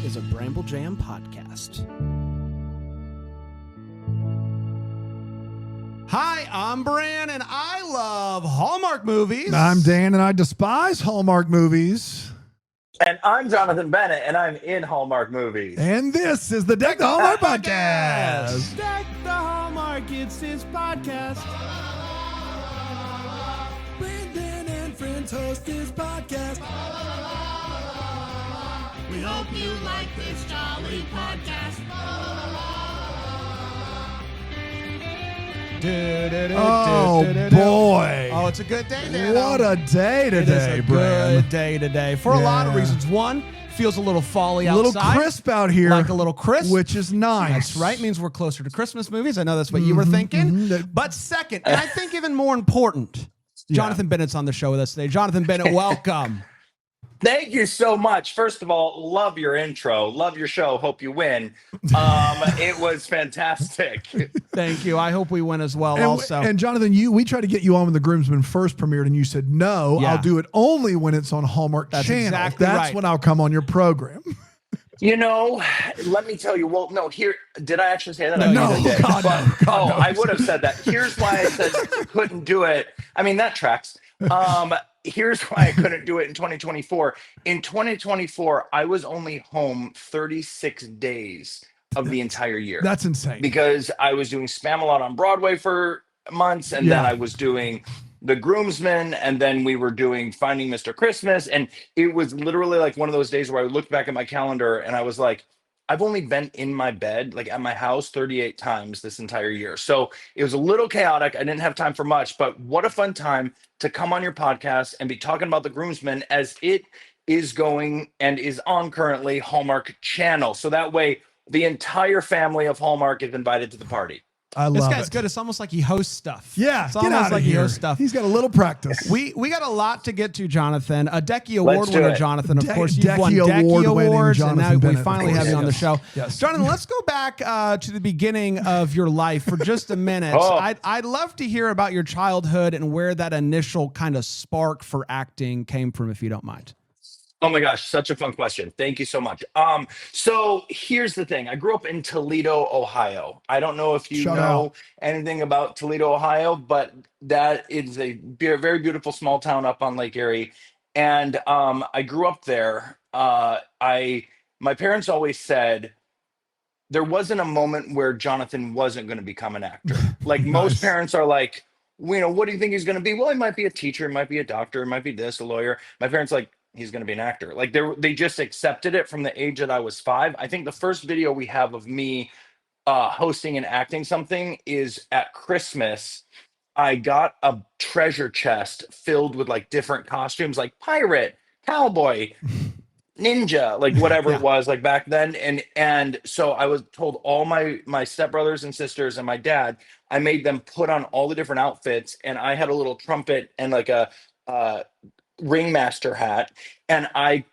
is a Bramble Jam podcast. Hi, I'm Bran, and I love Hallmark movies. I'm Dan, and I despise Hallmark movies. And I'm Jonathan Bennett, and I'm in Hallmark movies. And this is the Deck the Hallmark podcast. Deck the Hallmark, it's his podcast. Brandon and friends host this podcast. We hope you like this jolly podcast. Oh, boy. Oh, it's a good day today. What a day It is today, a Bran. good day today for a lot of Yeah. reasons. One, feels a little folly A little outside. crisp out here. Like a little crisp. Which is nice. That's right. Means we're closer to Christmas movies. I know that's what you were thinking. But second, and I think even more important, Jonathan Bennett's on the show with us today. Jonathan Bennett, welcome. Thank you so much. First of all, love your intro. Love your show. Hope you win. It was fantastic. Thank you. I hope we win as well also. And Jonathan, we tried to get you on when the Groomsmen first premiered, and you said, no, Yeah. I'll do it only when it's on Hallmark That's Channel. exactly That's right. when I'll come on your program. You know, let me tell you. Well, no, here, did I actually say that? No, I you think I didn't. did. God, But- no. God, no. I would have said that. Here's why I said I couldn't do it. I mean, that tracks. Here's why I couldn't do it in 2024. In 2024, I was only home 36 days of the entire year. That's insane. Because I was doing Spam-A-Lot on Broadway for months, and then I was doing The Groomsmen, and then we were doing Finding Mr. Christmas, and it was literally like one of those days where I looked back at my calendar and I was like, I've only been in my bed, like at my house, 38 times this entire year. So it was a little chaotic. I didn't have time for much, but what a fun time to come on your podcast and be talking about The Groomsmen, as it is going and is on currently Hallmark Channel. So that way the entire family of Hallmark is invited to the party. I This love guy's it. good. It's almost like he hosts stuff. Yeah, It's get almost out of like he here. hosts stuff. He's got a little practice. We got a lot to get to, Jonathan. A Decky Let's Award do winner, it. Jonathan. Of course, you've Decky won Decky Award-winning Awards, and now Jonathan we Bennett, of finally have course. you on the Yes. show. Yes. Jonathan, let's go back to the beginning of your life for just a minute. Oh. I'd love to hear about your childhood and where that initial kind of spark for acting came from, if you don't mind. Oh my gosh, such a fun question. Thank you so much. So here's the thing. I grew up in Toledo, Ohio. I don't know if you Shout know out. anything about Toledo, Ohio, but that is a very beautiful small town up on Lake Erie. And I grew up there. My parents always said there wasn't a moment where Jonathan wasn't going to become an actor. Like most parents are like, what do you think he's going to be? Well, he might be a teacher, he might be a doctor, it might be this, a lawyer. My parents like, he's going to be an actor. Like they just accepted it from the age that I was 5. I think the first video we have of me hosting and acting something is at Christmas. I got a treasure chest filled with like different costumes, like pirate, cowboy, ninja, like whatever it was like back then. And so I was told all my stepbrothers and sisters and my dad, I made them put on all the different outfits, and I had a little trumpet and like a ringmaster hat, and I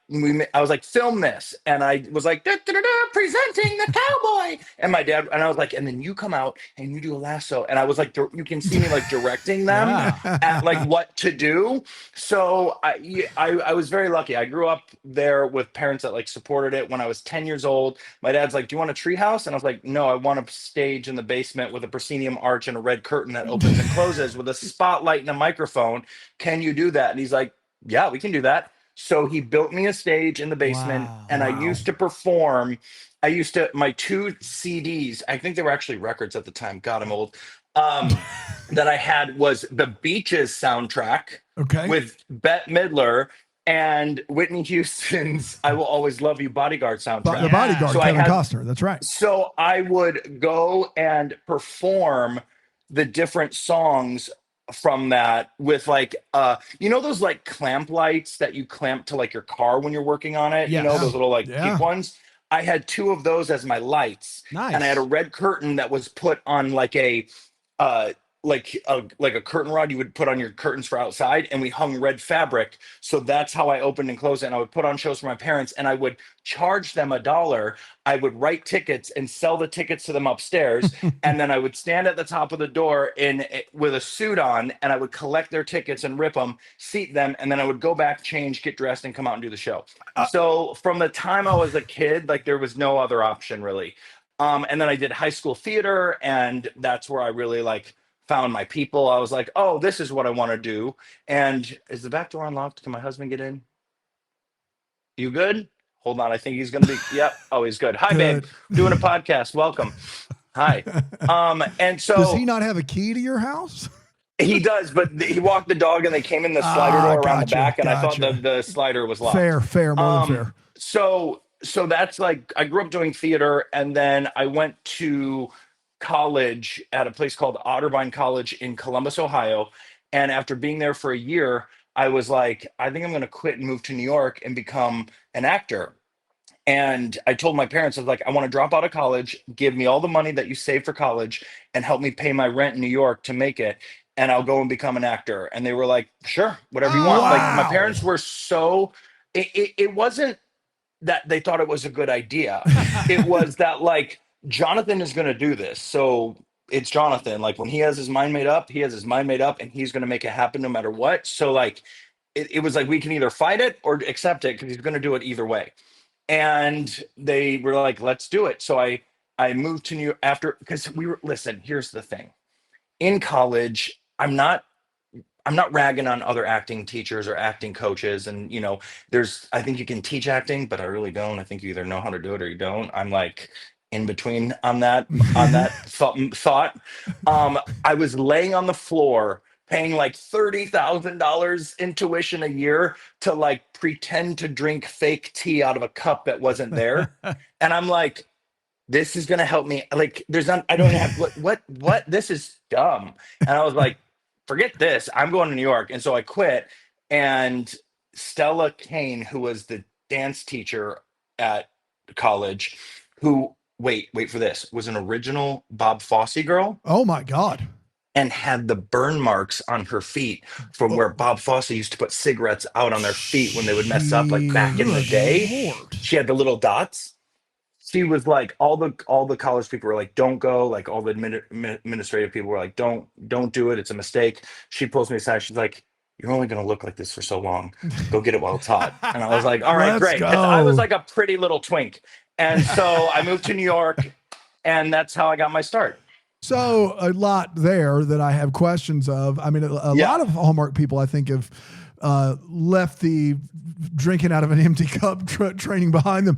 was like, film this, and I was like, da, da, da, da, presenting the cowboy, and my dad, and I was like, and then you come out and you do a lasso, and I was like, you can see me like directing them at like what to do. So I was very lucky. I grew up there with parents that like supported it. When I was 10 years old, my dad's like, do you want a treehouse? And I was like, no, I want a stage in the basement with a proscenium arch and a red curtain that opens and closes with a spotlight and a microphone. Can you do that? And he's like, yeah, we can do that. So he built me a stage in the basement, and I used to perform. My 2 CDs, I think they were actually records at the time. God, I'm old. That I had was the Beaches soundtrack with Bette Midler and Whitney Houston's I Will Always Love You Bodyguard soundtrack. The Bodyguard, So Kevin Costner. That's right. So I would go and perform the different songs from that with like those like clamp lights that you clamp to like your car when you're working on it, those little like peak ones. I had 2 of those as my lights. Nice. And I had a red curtain that was put on like a like a curtain rod you would put on your curtains for outside, and we hung red fabric. So that's how I opened and closed it. And I would put on shows for my parents, and I would charge them $1. I would write tickets and sell the tickets to them upstairs, and then I would stand at the top of the door with a suit on, and I would collect their tickets and rip them, seat them, and then I would go back, change, get dressed, and come out and do the show. So from the time I was a kid, like there was no other option really. And then I did high school theater, and that's where I really like found my people. I was like, oh, this is what I want to do. And is the back door unlocked? Can my husband get in? You good? Hold on. I think he's going to be, yep. Oh, he's good. Hi, babe. Doing a podcast. Welcome. Hi. And so. Does he not have a key to your house? He does, but he walked the dog and they came in the slider door around the back, and I thought the slider was locked. Fair, more than fair. So that's like, I grew up doing theater, and then I went to college at a place called Otterbein College in Columbus, Ohio. And after being there for a year, I was like, I think I'm going to quit and move to New York and become an actor. And I told my parents, I was like, I want to drop out of college, give me all the money that you save for college, and help me pay my rent in New York to make it. And I'll go and become an actor. And they were like, sure, whatever you want. Wow. Like, my parents were so, it wasn't that they thought it was a good idea. It was that like, Jonathan is going to do this. So it's Jonathan. Like when he has his mind made up, he has his mind made up, and he's going to make it happen no matter what. So like, it was like, we can either fight it or accept it, because he's going to do it either way. And they were like, let's do it. So I moved to New York after, because listen, here's the thing. In college, I'm not ragging on other acting teachers or acting coaches. And, I think you can teach acting, but I really don't. I think you either know how to do it or you don't. I'm like in between on that thought. I was laying on the floor paying like $30,000 in tuition a year to like pretend to drink fake tea out of a cup that wasn't there. And I'm like, this is going to help me. Like, I don't have what, this is dumb. And I was like, forget this. I'm going to New York. And so I quit. And Stella Kane, who was the dance teacher at college, who, wait for this, was an original Bob Fosse girl. Oh my God. And had the burn marks on her feet from where Bob Fosse used to put cigarettes out on their feet when they would mess up, like back in the day. Lord. She had the little dots. She was like, all the college people were like, don't go. Like all the administrative people were like, don't do it. It's a mistake. She pulls me aside. She's like, you're only going to look like this for so long. Go get it while it's hot. And I was like, all right, great. I was like a pretty little twink. And so I moved to New York, and that's how I got my start. So a lot there that I have questions of. I mean, a lot of Hallmark people, I think, have left the drinking out of an empty cup training behind them.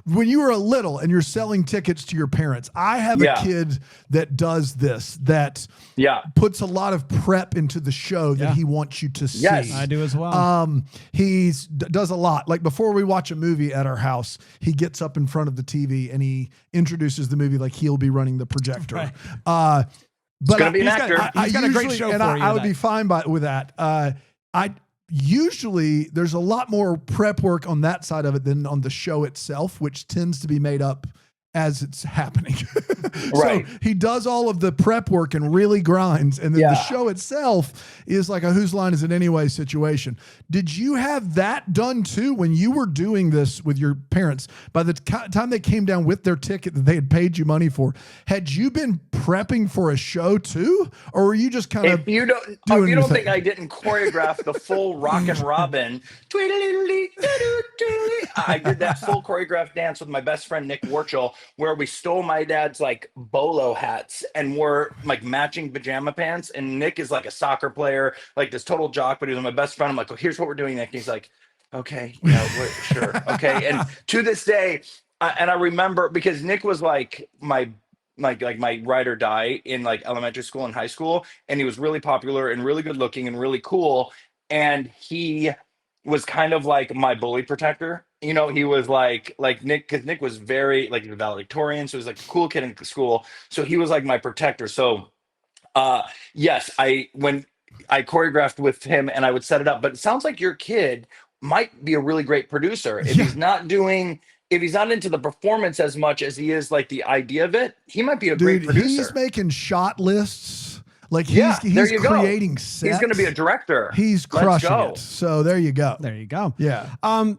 When you were little and you're selling tickets to your parents, I have a kid that does this, that puts a lot of prep into the show that he wants you to see. Yes, I do as well. He does a lot. Like before we watch a movie at our house, he gets up in front of the TV and he introduces the movie like he'll be running the projector. Right. But he's gonna be an actor. He's got a great show and for you. I would be fine with that. Usually there's a lot more prep work on that side of it than on the show itself, which tends to be made up as it's happening. Right. So he does all of the prep work and really grinds. And then the show itself is like a whose line is it anyway situation. Did you have that done too when you were doing this with your parents? By the time they came down with their ticket that they had paid you money for, had you been prepping for a show too? Or were you just kind of you don't think I didn't choreograph the full Rockin' Robin, I did that full choreographed dance with my best friend Nick Warchel, where we stole my dad's like bolo hats and wore like matching pajama pants. And Nick is like a soccer player, like this total jock, but he was my best friend. I'm like, oh, here's what we're doing, Nick. And he's like, okay, sure. Okay. And to this day, and I remember because Nick was like my ride or die in like elementary school and high school. And he was really popular and really good looking and really cool. And he was kind of like my bully protector. He was like Nick, because Nick was very like a valedictorian. So he was like a cool kid in school. So he was like my protector. So yes, when I choreographed with him and I would set it up, but it sounds like your kid might be a really great producer. If he's not into the performance as much as he is like the idea of it, he might be a great producer. He's making shot lists Like Yeah, there he's you go. creating sets. He's going to be a director. He's crushing it. So there you go. There you go. Yeah.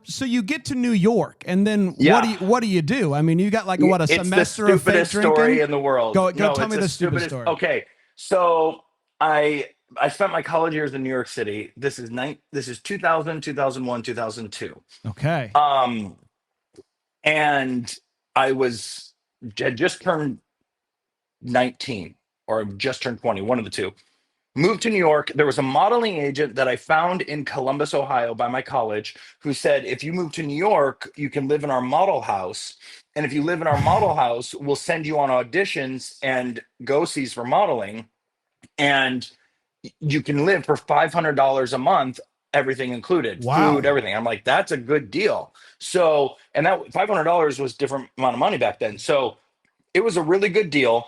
So you get to New York, and then Yeah. what do you do? I mean, you got like a It's semester the of fake stupidest story drinking? in the world. Go No, tell me it's the stupid story. Okay, so I spent my college years in New York City. This is 2000, 2001, 2002. Okay. And I had just turned 19 or just turned 20, one of the two. Moved to New York. There was a modeling agent that I found in Columbus, Ohio by my college who said, if you move to New York, you can live in our model house. And if you live in our model house, we'll send you on auditions and go-sees for modeling. And you can live for $500 a month, everything included, food, everything. I'm like, that's a good deal. So, and that $500 was different amount of money back then. So it was a really good deal.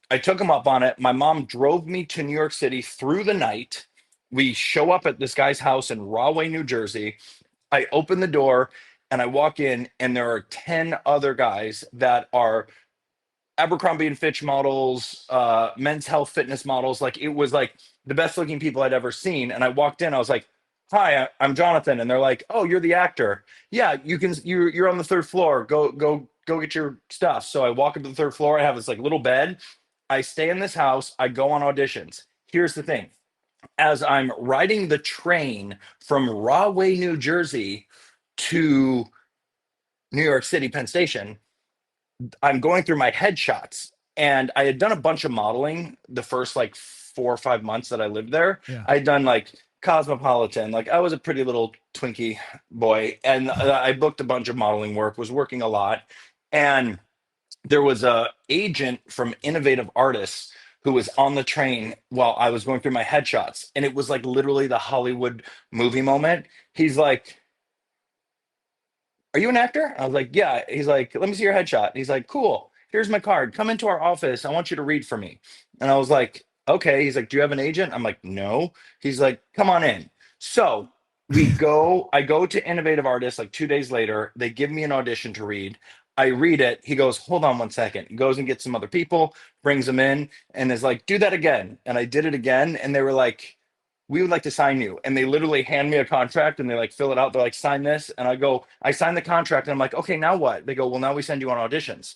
I took him up on it. My mom drove me to New York City through the night. We show up at this guy's house in Rahway, New Jersey. I open the door and I walk in, and there are 10 other guys that are Abercrombie and Fitch models, Men's Health fitness models. Like, it was like the best looking people I'd ever seen. And I walked in, I was like, hi, I'm Jonathan. And they're like, oh, you're the actor. Yeah, you're on the third floor. Go get your stuff. So I walk up to the third floor. I have this like little bed. I stay in this house. I go on auditions. Here's the thing. As I'm riding the train from Rahway, New Jersey to New York City, Penn Station, I'm going through my headshots. And I had done a bunch of modeling the first like 4 or 5 months that I lived there. Yeah. I had done like Cosmopolitan. Like, I was a pretty little Twinkie boy. And I booked a bunch of modeling work, was working a lot. And there was a agent from Innovative Artists who was on the train while I was going through my headshots. And it was like literally the Hollywood movie moment. He's like, are you an actor? I was like, yeah. He's like, let me see your headshot. He's like, cool. Here's my card. Come into our office. I want you to read for me. And I was like, okay. He's like, do you have an agent? I'm like, no. He's like, come on in. So I go to Innovative Artists like 2 days later. They give me an audition to read. I read it. He goes, hold on 1 second. He goes and gets some other people, brings them in, and is like, do that again. And I did it again. And they were like, we would like to sign you. And they literally hand me a contract and they like fill it out. They're like, sign this. And I sign the contract. And I'm like, okay, now what? They go, well, now we send you on auditions.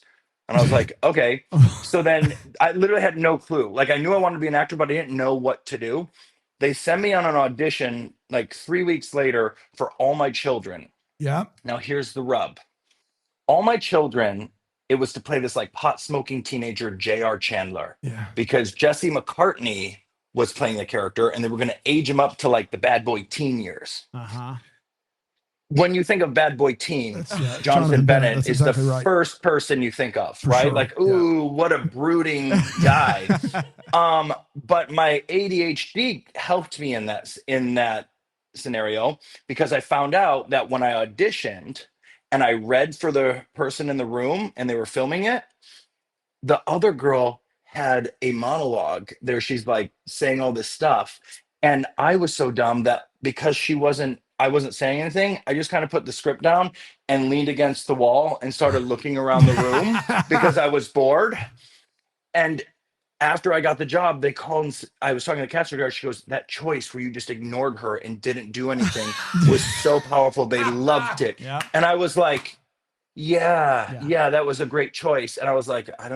And I was like, okay. So then I literally had no clue. Like, I knew I wanted to be an actor, but I didn't know what to do. They sent me on an audition like 3 weeks later for All My Children. Yeah. Now here's the rub. All My Children, it was to play this like pot smoking teenager, J.R. Chandler. Yeah. Because Jesse McCartney was playing the character, and they were going to age him up to like the bad boy teen years. Uh-huh. When you think of bad boy teen, Yeah, Jonathan Bennett is exactly the right. first person you think of, For right? sure. Like, ooh, what a brooding guy. But my ADHD helped me in that scenario, because I found out that when I auditioned and I read for the person in the room and they were filming it, the other girl had a monologue there. She's like saying all this stuff. And I was so dumb that because I wasn't saying anything, I just kind of put the script down and leaned against the wall and started looking around the room because I was bored. And after I got the job, they called and I was talking to the casting director. She goes, that choice where you just ignored her and didn't do anything was so powerful. They loved it. Yeah. And I was like, yeah, that was a great choice. And I was like, I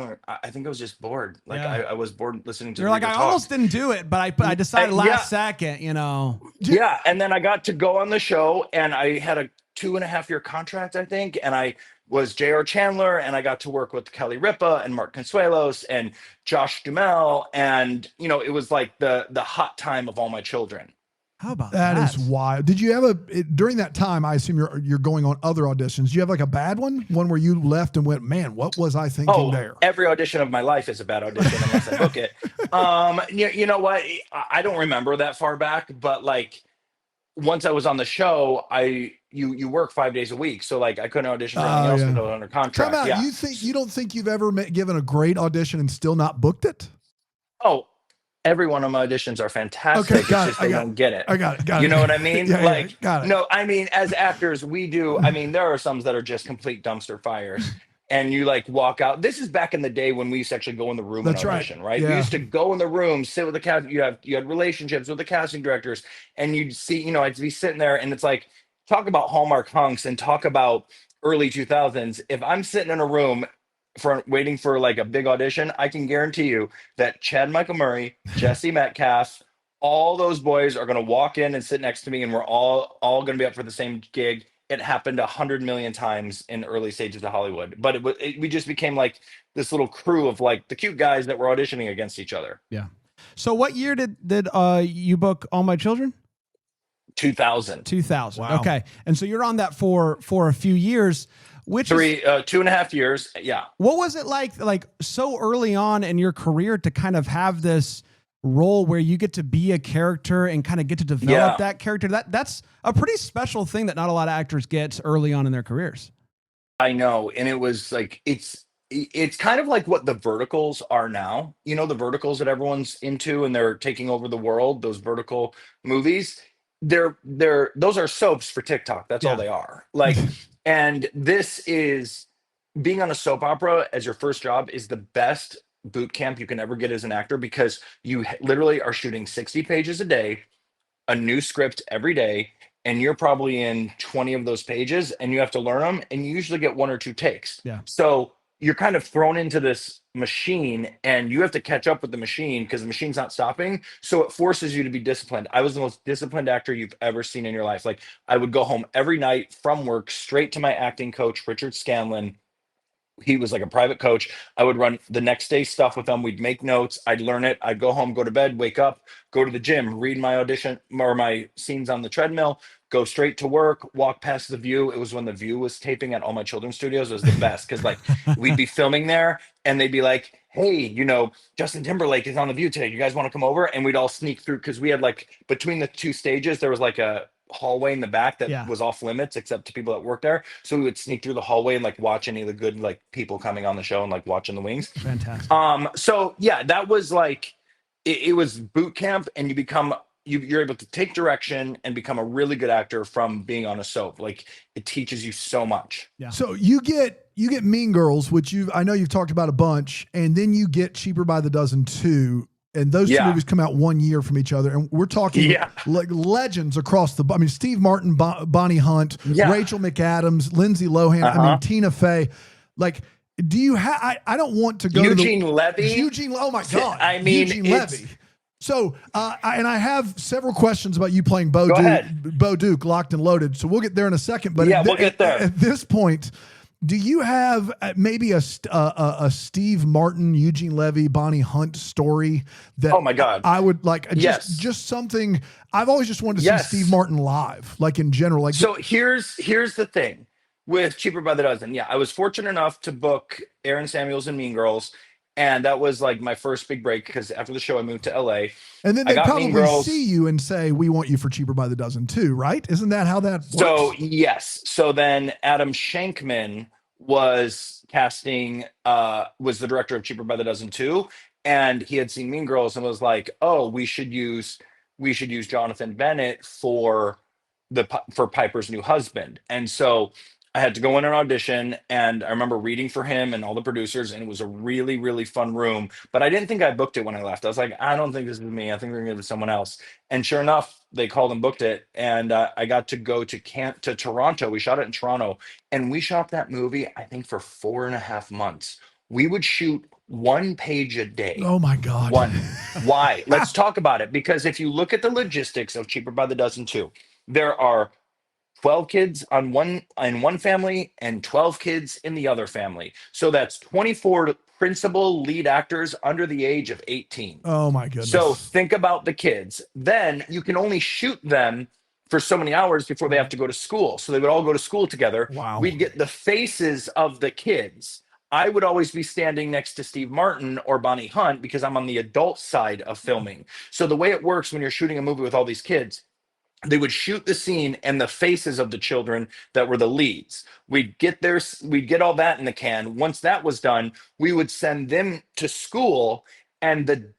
think I was just bored. Like, Yeah. I was bored listening to You're like, I talk. almost didn't do it, but I decided last second, you know. Yeah. And then I got to go on the show, and I had a 2.5-year contract, I think. And I was J.R. Chandler, and I got to work with Kelly Ripa and Mark Consuelos and Josh Duhamel. And, you know, it was like the hot time of All My Children. How about That is wild. Did you have during that time, I assume you're going on other auditions. Do you have like a bad one where you left and went, man, what was I thinking there? Every audition of my life is a bad audition unless I book it. You know what? I don't remember that far back, but like once I was on the show, you work 5 days a week. So like I couldn't audition for anything else because I was under contract. Time out. Yeah. You don't think you've ever given a great audition and still not booked it? Oh, every one of my auditions are fantastic. Okay, It's got just it. they don't get it. I got it. You know what I mean? Yeah, like, yeah, got it. no, I mean, as actors, we do. I mean, there are some that are just complete dumpster fires. and you like walk out. This is back in the day when we used to actually go in the room and audition, right? We Yeah. used to go in the room, sit with the cast. You had relationships with the casting directors, and you'd see, I'd be sitting there, and it's like, talk about Hallmark hunks and talk about early 2000s. If I'm sitting in a room for waiting for like a big audition, I can guarantee you that Chad Michael Murray, Jesse Metcalf, all those boys are going to walk in and sit next to me, and we're all going to be up for the same gig. It happened 100 million times in early stages of Hollywood, but we just became like this little crew of like the cute guys that were auditioning against each other. Yeah. So what year did you book All My Children? 2000. 2000. Wow. Okay. And so you're on that for a few years, which is 2.5 years. Yeah. What was it like so early on in your career to kind of have this role where you get to be a character and kind of get to develop that character? That's a pretty special thing that not a lot of actors get early on in their careers. I know. And it was like, it's kind of like what the verticals are now, the verticals that everyone's into and they're taking over the world, those vertical movies. Those are soaps for TikTok. That's all they are. Like, and this is being on a soap opera as your first job is the best boot camp you can ever get as an actor, because you literally are shooting 60 pages a day, a new script every day, and you're probably in 20 of those pages, and you have to learn them, and you usually get 1 or 2 takes. Yeah. So you're kind of thrown into this machine, and you have to catch up with the machine because the machine's not stopping. So it forces you to be disciplined. I was the most disciplined actor you've ever seen in your life. Like, I would go home every night from work straight to my acting coach, Richard Scanlon. He was like a private coach. I would run the next day stuff with him. We'd make notes. I'd learn it. I'd go home, go to bed, wake up, go to the gym, read my audition or my scenes on the treadmill, go straight to work, walk past The View. It was when The View was taping at All My Children's Studios. It was the best because like we'd be filming there and they'd be like, hey, Justin Timberlake is on The View today. You guys want to come over? And we'd all sneak through because we had like between the 2 stages, there was like a hallway in the back that was off limits except to people that work there. So we would sneak through the hallway and like watch any of the good like people coming on the show and like watching the wings. Fantastic. So yeah, that was like it was boot camp, and you're able to take direction and become a really good actor from being on a soap. Like, it teaches you so much. Yeah. So you get Mean Girls, which I know you've talked about a bunch, and then you get Cheaper by the Dozen 2. And those two movies come out 1 year from each other. And we're talking like legends across the, Steve Martin, Bonnie Hunt, Rachel McAdams, Lindsay Lohan, Tina Fey. Like, do you have, I don't want to go Eugene Levy. Oh my God. Eugene Levy. So, and I have several questions about you playing Bo Duke, Locked and Loaded. So we'll get there in a second. But we'll get there. At this point, do you have maybe a Steve Martin, Eugene Levy, Bonnie Hunt story that oh my God. I would like just something I've always just wanted to see Steve Martin live, like in general. Like, so here's the thing with Cheaper by the Dozen. Yeah, I was fortunate enough to book Aaron Samuels and Mean Girls. And that was like my first big break because after the show, I moved to LA. And then they probably see you and say, we want you for Cheaper by the Dozen too, right? Isn't that how that works? So, yes. So then Adam Shankman was casting, was the director of Cheaper by the Dozen too. And he had seen Mean Girls and was like, oh, we should use Jonathan Bennett for Piper's new husband. And so I had to go in an audition, and I remember reading for him and all the producers, and it was a really, really fun room. But I didn't think I booked it when I left. I was like, I don't think this is me. I think we're going to give it to someone else. And sure enough, they called and booked it, and I got to go to Toronto. We shot it in Toronto, and we shot that movie, I think, for 4.5 months. We would shoot 1 page a day. Oh my God. Why? Let's talk about it. Because if you look at the logistics of Cheaper by the Dozen 2, there are 12 kids in one family and 12 kids in the other family. So that's 24 principal lead actors under the age of 18. Oh my goodness. So think about the kids. Then you can only shoot them for so many hours before they have to go to school. So they would all go to school together. Wow. We'd get the faces of the kids. I would always be standing next to Steve Martin or Bonnie Hunt because I'm on the adult side of filming. So the way it works when you're shooting a movie with all these kids, they would shoot the scene and the faces of the children that were the leads. We'd get all that in the can. Once that was done, we would send them to school, and the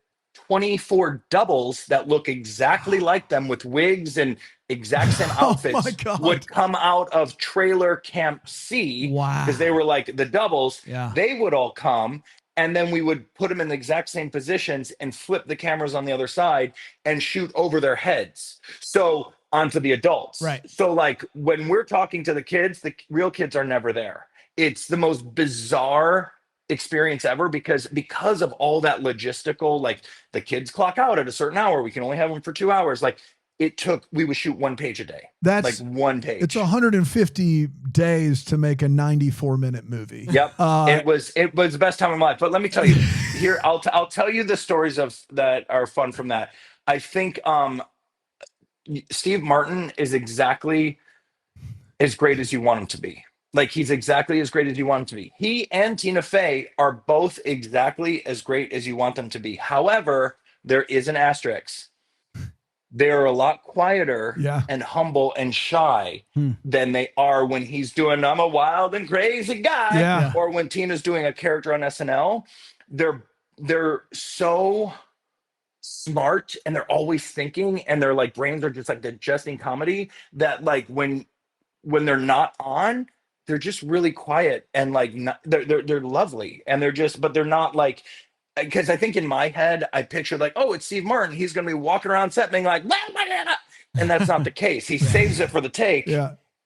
24 doubles that look exactly like them with wigs and exact same outfits my God. would come out of trailer camp C. Wow. Because they were like the doubles. Yeah. They would all come, and then we would put them in the exact same positions and flip the cameras on the other side and shoot over their heads. So onto the adults. Right. So like when we're talking to the kids, the real kids are never there. It's the most bizarre experience ever because of all that logistical, like the kids clock out at a certain hour. We can only have them for 2 hours. Like we would shoot 1 page a day. That's like 1 page. It's 150 days to make a 94-minute movie. Yep. It was the best time of my life. But let me tell you here, I'll tell you the stories that are fun from that. I think Steve Martin is exactly as great as you want him to be. Like he's exactly as great as you want him to be. He and Tina Fey are both exactly as great as you want them to be. However, there is an asterisk. They're a lot quieter and humble and shy than they are when he's doing I'm a wild and crazy guy or when Tina's doing a character on SNL. They're so smart and they're always thinking and their like brains are just like digesting comedy that like when they're not on, they're just really quiet and like they're lovely and but they're not like, because I think in my head I pictured like, oh, it's Steve Martin, he's gonna be walking around set being like, and that's not the case. He saves it for the take,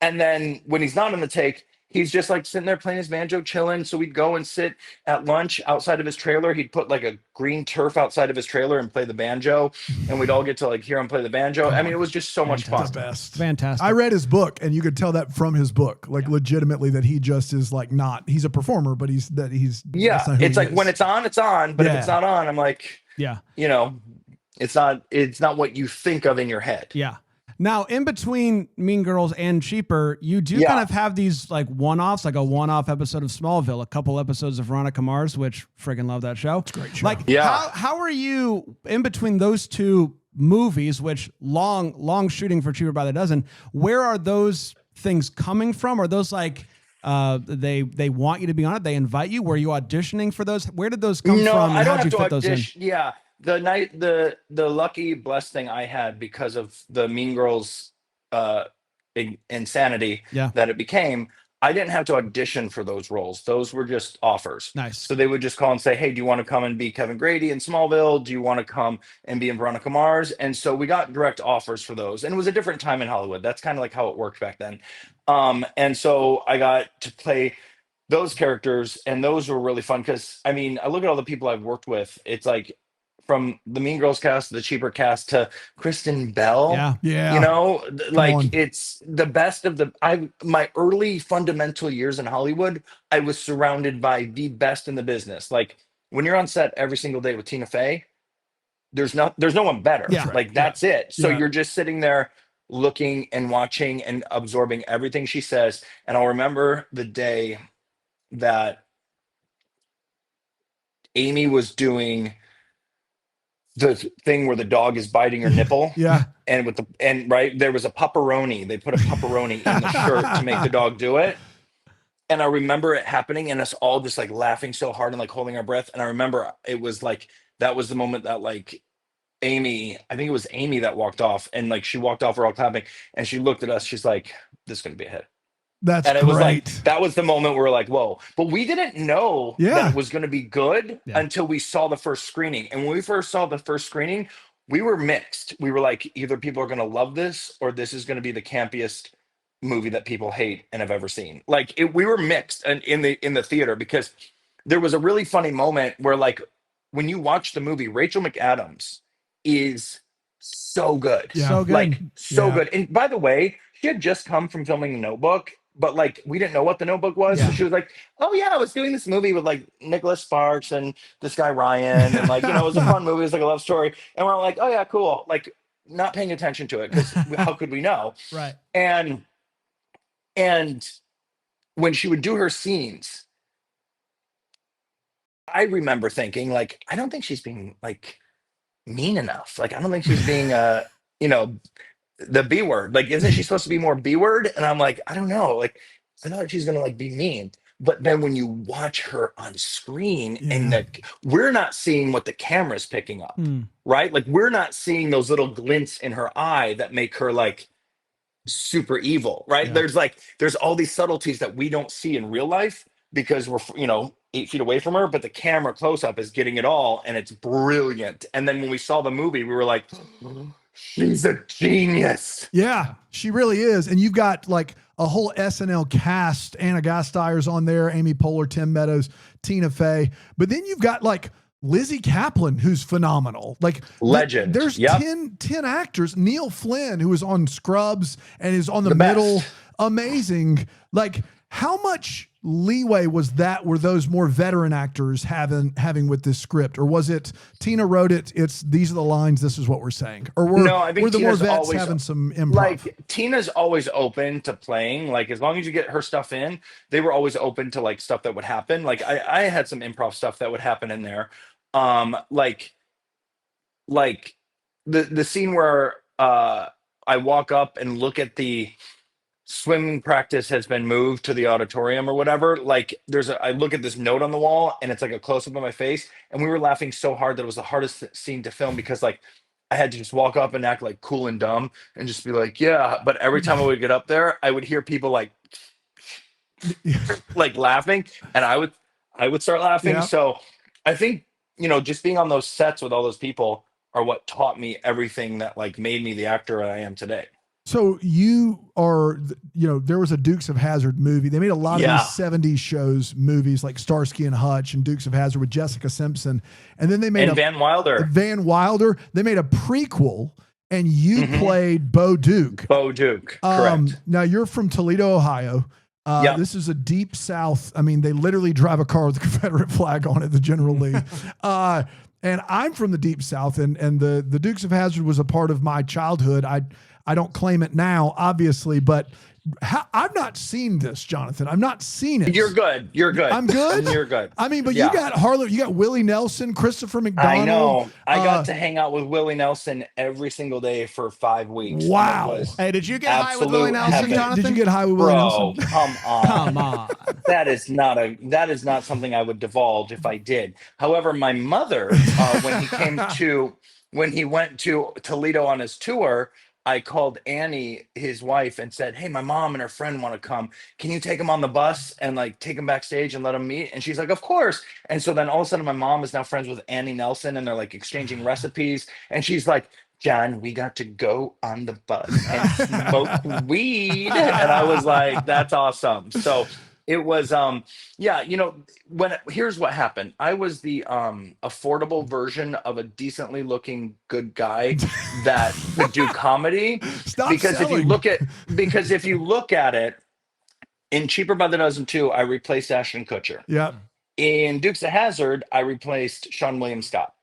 and then when he's not in the take, he's just like sitting there playing his banjo, chilling. So we'd go and sit at lunch outside of his trailer. He'd put like a green turf outside of his trailer and play the banjo, and we'd all get to like hear him play the banjo. I mean, it was just so much fun. The best. Fantastic. I read his book, and you could tell that from his book, like legitimately that he just is like he's a performer, but he's It's like when it's on, but if it's not on, I'm like, you know, it's not what you think of in your head. Yeah. Now, in between Mean Girls and Cheaper, you do kind of have these like one-offs, like a one-off episode of Smallville, a couple episodes of Veronica Mars, which friggin' love that show. It's a great show. Like, how are you in between those two movies, which long shooting for Cheaper by the Dozen? Where are those things coming from? Are those like they want you to be on it? They invite you? Were you auditioning for those? Where did those come from? No, I don't have to audition. Those in? Yeah. The lucky blessed thing I had because of the Mean Girls insanity that it became, I didn't have to audition for those roles. Those were just offers. Nice. So they would just call and say, hey, do you want to come and be Kevin Grady in Smallville? Do you want to come and be in Veronica Mars? And so we got direct offers for those. And it was a different time in Hollywood. That's kind of like how it worked back then. And so I got to play those characters, and those were really fun because, I mean, I look at all the people I've worked with. It's like, from the Mean Girls cast, the Cheaper cast, to Kristen Bell. Yeah. You know, like it's the best of my early fundamental years in Hollywood, I was surrounded by the best in the business. Like when you're on set every single day with Tina Fey, there's no one better. Like that's it. So you're just sitting there looking and watching and absorbing everything she says. And I'll remember the day that Amy was doing the thing where the dog is biting her nipple. And right there was a pepperoni. They put a pepperoni in the shirt to make the dog do it. And I remember it happening and us all just like laughing so hard and like holding our breath. And I remember it was like, that was the moment that like I think it was Amy that walked off, and like she walked off, we're all clapping, and she looked at us. She's like, this is going to be a hit. That's and it great. was like, that was the moment where we're like, whoa. But we didn't know that it was going to be good until we saw the first screening. And when we first saw the first screening, we were mixed. We were like, either people are going to love this or this is going to be the campiest movie that people hate and have ever seen. Like we were mixed in the theater, because there was a really funny moment where like when you watch the movie, Rachel McAdams is so good. So good. Like so good. And by the way, she had just come from filming The Notebook, but like we didn't know what The Notebook was. So she was like, oh yeah, I was doing this movie with like Nicholas Sparks and this guy Ryan, and like, you know, it was a fun movie. It was like a love story. And we're like, oh yeah, cool. Like not paying attention to it because how could we know? Right. And when she would do her scenes, I remember thinking like, I don't think she's being like mean enough. Like I don't think she's being you know, the B word. Like isn't she supposed to be more B word? And I'm like, I don't know. Like I thought she's gonna like be mean. But then when you watch her on screen and Yeah. we're not seeing what the camera's picking up, Hmm. right? Like we're not seeing those little glints in her eye that make her like super evil, right? Yeah. There's all these subtleties that we don't see in real life because we're 8 feet away from her, but the camera close up is getting it all, and it's brilliant. And then when we saw the movie, we were like, she's a genius. Yeah, she really is. And you've got like a whole SNL cast. Anna Gasteyer's on there, Amy Poehler, Tim Meadows, Tina Fey. But then you've got like Lizzie Kaplan, who's phenomenal. Like Legend. There's Yep. 10 actors. Neil Flynn, who is on Scrubs and is on the best. middle. Amazing. Like how much leeway was that? Were those more veteran actors having with this script, or was it Tina wrote it? It's these are the lines. This is what we're saying. Or No, I think were the Tina's more vets always having some improv? like Tina's always open to playing. Like as long as you get her stuff in, they were always open to like stuff that would happen. Like I had some improv stuff that would happen in there. Like the scene where I walk up and look at the swimming practice has been moved to the auditorium or whatever. Like I look at this note on the wall and it's like a close up of my face, and we were laughing so hard that it was the hardest scene to film because like I had to just walk up and act like cool and dumb and just be like, yeah. But every time I would get up there, I would hear people like laughing, and I would start laughing. Yeah. So I think, just being on those sets with all those people are what taught me everything that like made me the actor I am today. So you are, there was a Dukes of Hazzard movie. They made a lot of Yeah. these 70s shows, movies like Starsky and Hutch and Dukes of Hazzard with Jessica Simpson. And then they made And Van Wilder. Van Wilder. They made a prequel, and you played Bo Duke. Bo Duke, correct. Now you're from Toledo, Ohio. Yep. This is a deep South. I mean, they literally drive a car with a Confederate flag on it, the General Lee. And I'm from the deep South, and the Dukes of Hazzard was a part of my childhood. I don't claim it now, obviously, but I've not seen this, Jonathan. I've not seen it. You're good. You're good. I'm good. You're good. I mean, but Yeah. you got Willie Nelson, Christopher McDonald. I know. I got to hang out with Willie Nelson every single day for 5 weeks. Wow. It was Hey, did you get high with Willie absolute Nelson, heaven. Jonathan? Did you get high with Willie Bro, Nelson? come on. Come on. That is not something I would divulge if I did. However, my mother, when he went to Toledo on his tour, I called Annie, his wife, and said, "Hey, my mom and her friend want to come. Can you take them on the bus and like take them backstage and let them meet?" And she's like, "Of course." And so then all of a sudden my mom is now friends with Annie Nelson, and they're like exchanging recipes. And she's like, "John, we got to go on the bus and smoke weed." And I was like, "That's awesome." So it was, here's what happened. I was the affordable version of a decently looking good guy that could do comedy. Stop Because selling. if you look at it, in Cheaper by the Dozen 2, I replaced Ashton Kutcher. Yeah. In Dukes of Hazzard, I replaced Sean William Scott.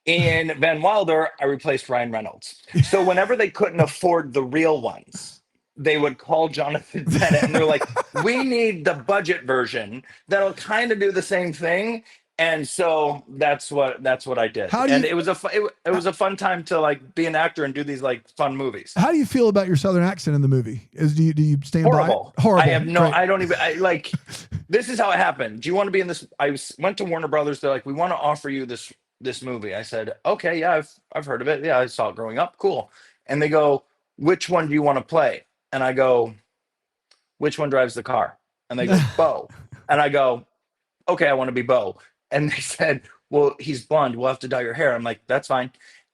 In Van Wilder, I replaced Ryan Reynolds. So whenever they couldn't afford the real ones, they would call Jonathan Bennett, and they're like, "We need the budget version that'll kind of do the same thing." And so that's what I did. It was a fun time to like be an actor and do these like fun movies. How do you feel about your Southern accent in the movie? Do you stand Horrible. by it? Horrible. I have no. Great. I don't even. This is how it happened. Do you want to be in this? Went to Warner Brothers. They're like, "We want to offer you this movie." I said, "Okay, yeah, I've heard of it. Yeah, I saw it growing up. Cool." And they go, "Which one do you want to play?" And I go, "Which one drives the car?" And they go, "Bo." And I go, "Okay, I want to be Bo." And they said, "Well, he's blonde. We'll have to dye your hair." I'm like, "That's fine."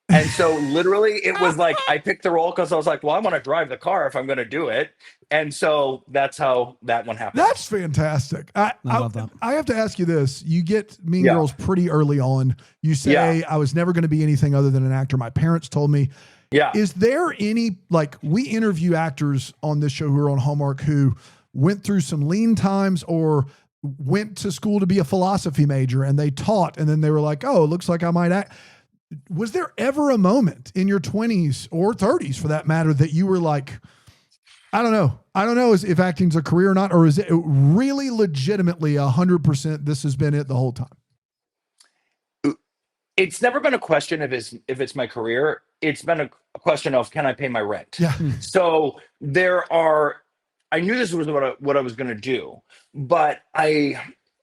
And so literally it was like, I picked the role because I was like, well, I want to drive the car if I'm going to do it. And so that's how that one happened. That's fantastic. I love that. I have to ask you this. You get Mean Girls pretty early on. You say, I was never going to be anything other than an actor. My parents told me. Yeah. Is there any, like, we interview actors on this show who are on Hallmark who went through some lean times or went to school to be a philosophy major and they taught and then they were like, oh, it looks like I might act. Was there ever a moment in your 20s or 30s for that matter that you were like, I don't know if acting's a career or not, or is it really legitimately 100% this has been it the whole time? It's never been a question if it's my career. It's been a question of, can I pay my rent? Yeah. So there are I knew this was what I was going to do, but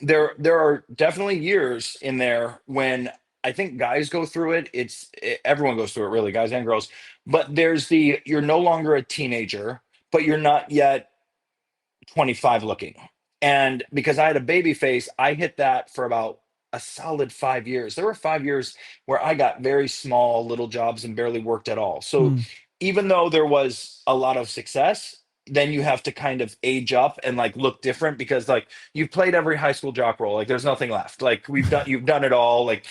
there are definitely years in there when I think guys go through it. Everyone goes through it, really, guys and girls. But you're no longer a teenager, but you're not yet 25 looking. And because I had a baby face, I hit that for about a solid 5 years. There were 5 years where I got very small little jobs and barely worked at all. So Hmm. even though there was a lot of success, then you have to kind of age up and like look different, because like you've played every high school jock role. Like there's nothing left. Like you've done it all. Like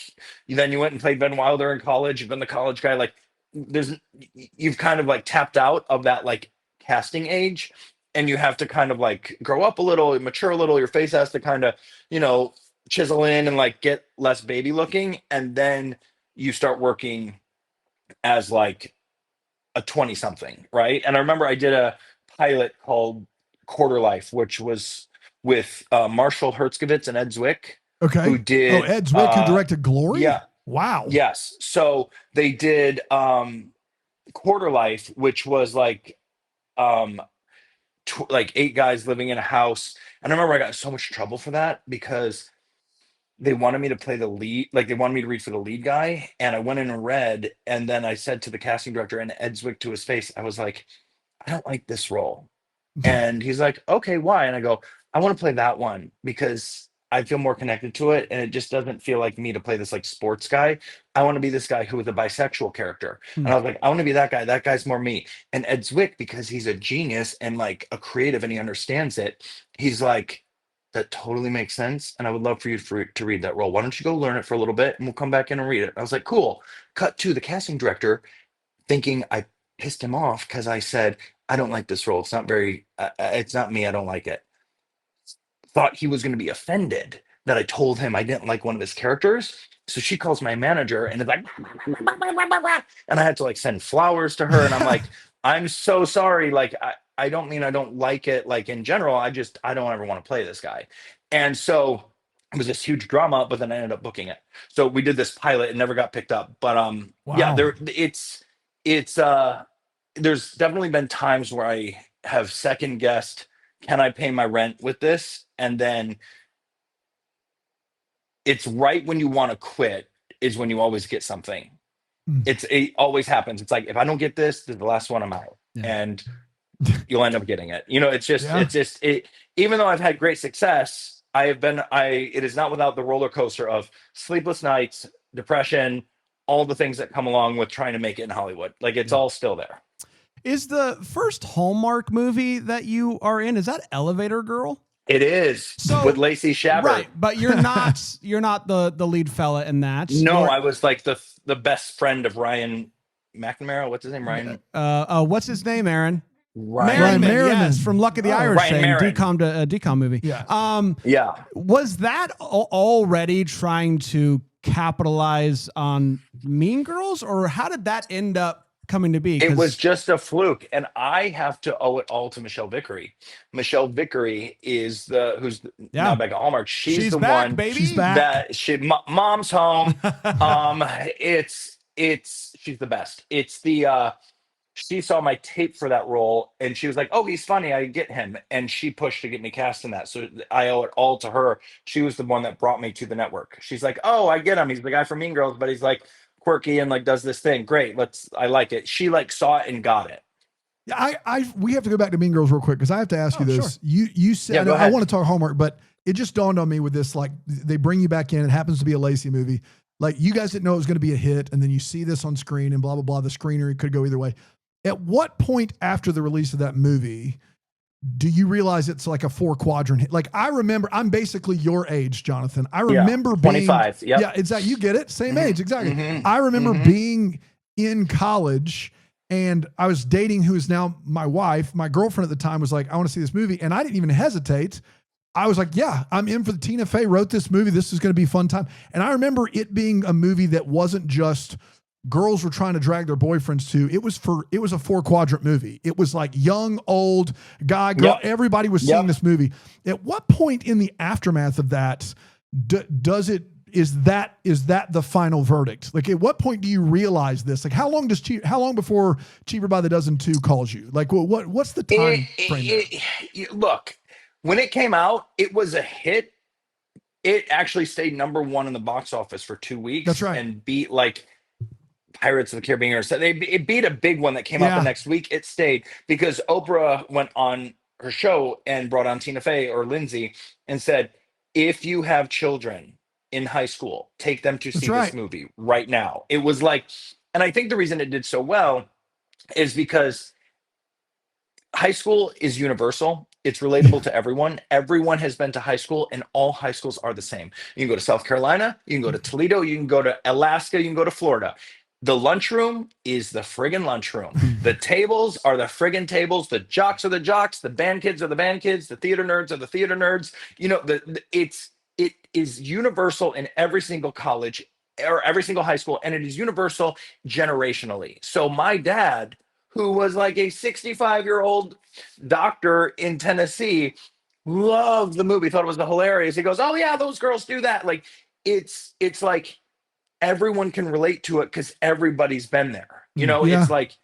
then you went and played Ben Wilder in college. You've been the college guy. Like you've kind of like tapped out of that like casting age, and you have to kind of like grow up a little, mature a little. Your face has to kind of, you know, chisel in and like get less baby looking, and then you start working as like a 20 something, right? And I remember I did a pilot called Quarter Life, which was with Marshall Hertzkovitz and Ed Zwick, Okay. who did Ed Zwick, who directed Glory? yeah. Wow. Yes. So they did Quarter Life, which was like like 8 guys living in a house. And I remember I got in so much trouble for that because they wanted me to play the lead, like they wanted me to read for the lead guy. And I went in and read, and then I said to the casting director and Ed Zwick to his face, I was like, I don't like this role. And he's like, okay, why? And I go, I want to play that one because I feel more connected to it. And it just doesn't feel like me to play this like sports guy. I want to be this guy who is a bisexual character. And I was like, I want to be that guy. That guy's more me. And Ed Zwick, because he's a genius and like a creative and he understands it, he's like, that totally makes sense. And I would love for you to read that role. Why don't you go learn it for a little bit and we'll come back in and read it. I was like, cool. Cut to the casting director, thinking I pissed him off because I said, I don't like this role. It's not it's not me. I don't like it. Thought he was going to be offended that I told him I didn't like one of his characters. So she calls my manager and is like, and I had to like send flowers to her. And I'm like, I'm so sorry. Like, I don't mean I don't like it. Like in general, I don't ever want to play this guy. And so it was this huge drama, but then I ended up booking it. So we did this pilot and never got picked up. But yeah, there's definitely been times where I have second guessed, can I pay my rent with this? And then it's right when you want to quit is when you always get something. It always happens. It's like, if I don't get this is the last one, I'm out. Yeah. And you'll end up getting it. You know, it's just even though I've had great success, it is not without the roller coaster of sleepless nights, depression, all the things that come along with trying to make it in Hollywood. Like it's all still there. Is the first Hallmark movie that you are in, is that Elevator Girl? It is, with Lacey Chabert. Right, but you're not the lead fella in that. No, I was like the best friend of Ryan McNamara. What's his name? Ryan. What's his name, Aaron? Ryan Merriman. Yes, from Luck of the Irish, Ryan decom movie. Yeah. Was that already trying to capitalize on Mean Girls, or how did that end up coming to be? It was just a fluke, and I have to owe it all to Michelle Vickery. Michelle Vickery is who's now back at Hallmark. She's the back, one, baby. She's back. That mom's home. She's the best. It's she saw my tape for that role and she was like, oh, he's funny, I get him. And she pushed to get me cast in that. So I owe it all to her. She was the one that brought me to the network. She's like, oh, I get him. He's the guy from Mean Girls, but he's like quirky and like does this thing. Great. I like it. She like saw it and got it. We have to go back to Mean Girls real quick because I have to ask you this. Sure. You said, I want to talk Hallmark, but it just dawned on me with this, like they bring you back in. It happens to be a Lacey movie. Like you guys didn't know it was going to be a hit. And then you see this on screen and blah, blah, blah. The screener, it could go either way. At what point after the release of that movie do you realize it's like a 4-quadrant hit? Like I remember, I'm basically your age, Jonathan. I remember being 25. Yep. Yeah, exactly. You get it. Same age. Exactly. I remember being in college and I was dating who is now my wife. My girlfriend at the time was like, I want to see this movie. And I didn't even hesitate. I was like, yeah, I'm in for the Tina Fey wrote this movie. This is going to be a fun time. And I remember it being a movie that wasn't just girls were trying to drag their boyfriends to. It was a 4-quadrant movie. It was like young, old, guy, girl. Yep. Everybody was seeing this movie. At what point in the aftermath of that does it is that the final verdict? Like, at what point do you realize this? Like, how long before Cheaper by the Dozen 2 calls you? Like, what's the time frame? Look, when it came out, it was a hit. It actually stayed #1 in the box office for 2 weeks. That's right. And beat like Pirates of the Caribbean or so. It beat a big one that came out the next week. It stayed because Oprah went on her show and brought on Tina Fey or Lindsay and said, if you have children in high school, take them to see this movie right now. It was like, and I think the reason it did so well is because high school is universal. It's relatable to everyone. Everyone has been to high school, and all high schools are the same. You can go to South Carolina, you can go to Toledo, you can go to Alaska, you can go to Florida. The lunchroom is the friggin' lunchroom. The tables are the friggin' tables. The jocks are the jocks. The band kids are the band kids. The theater nerds are the theater nerds. You know, it is universal in every single college or every single high school, and it is universal generationally. So my dad, who was like a 65-year-old doctor in Tennessee, loved the movie, thought it was hilarious. He goes, "Oh yeah, those girls do that." Like it's like everyone can relate to it because everybody's been there. You know, it's like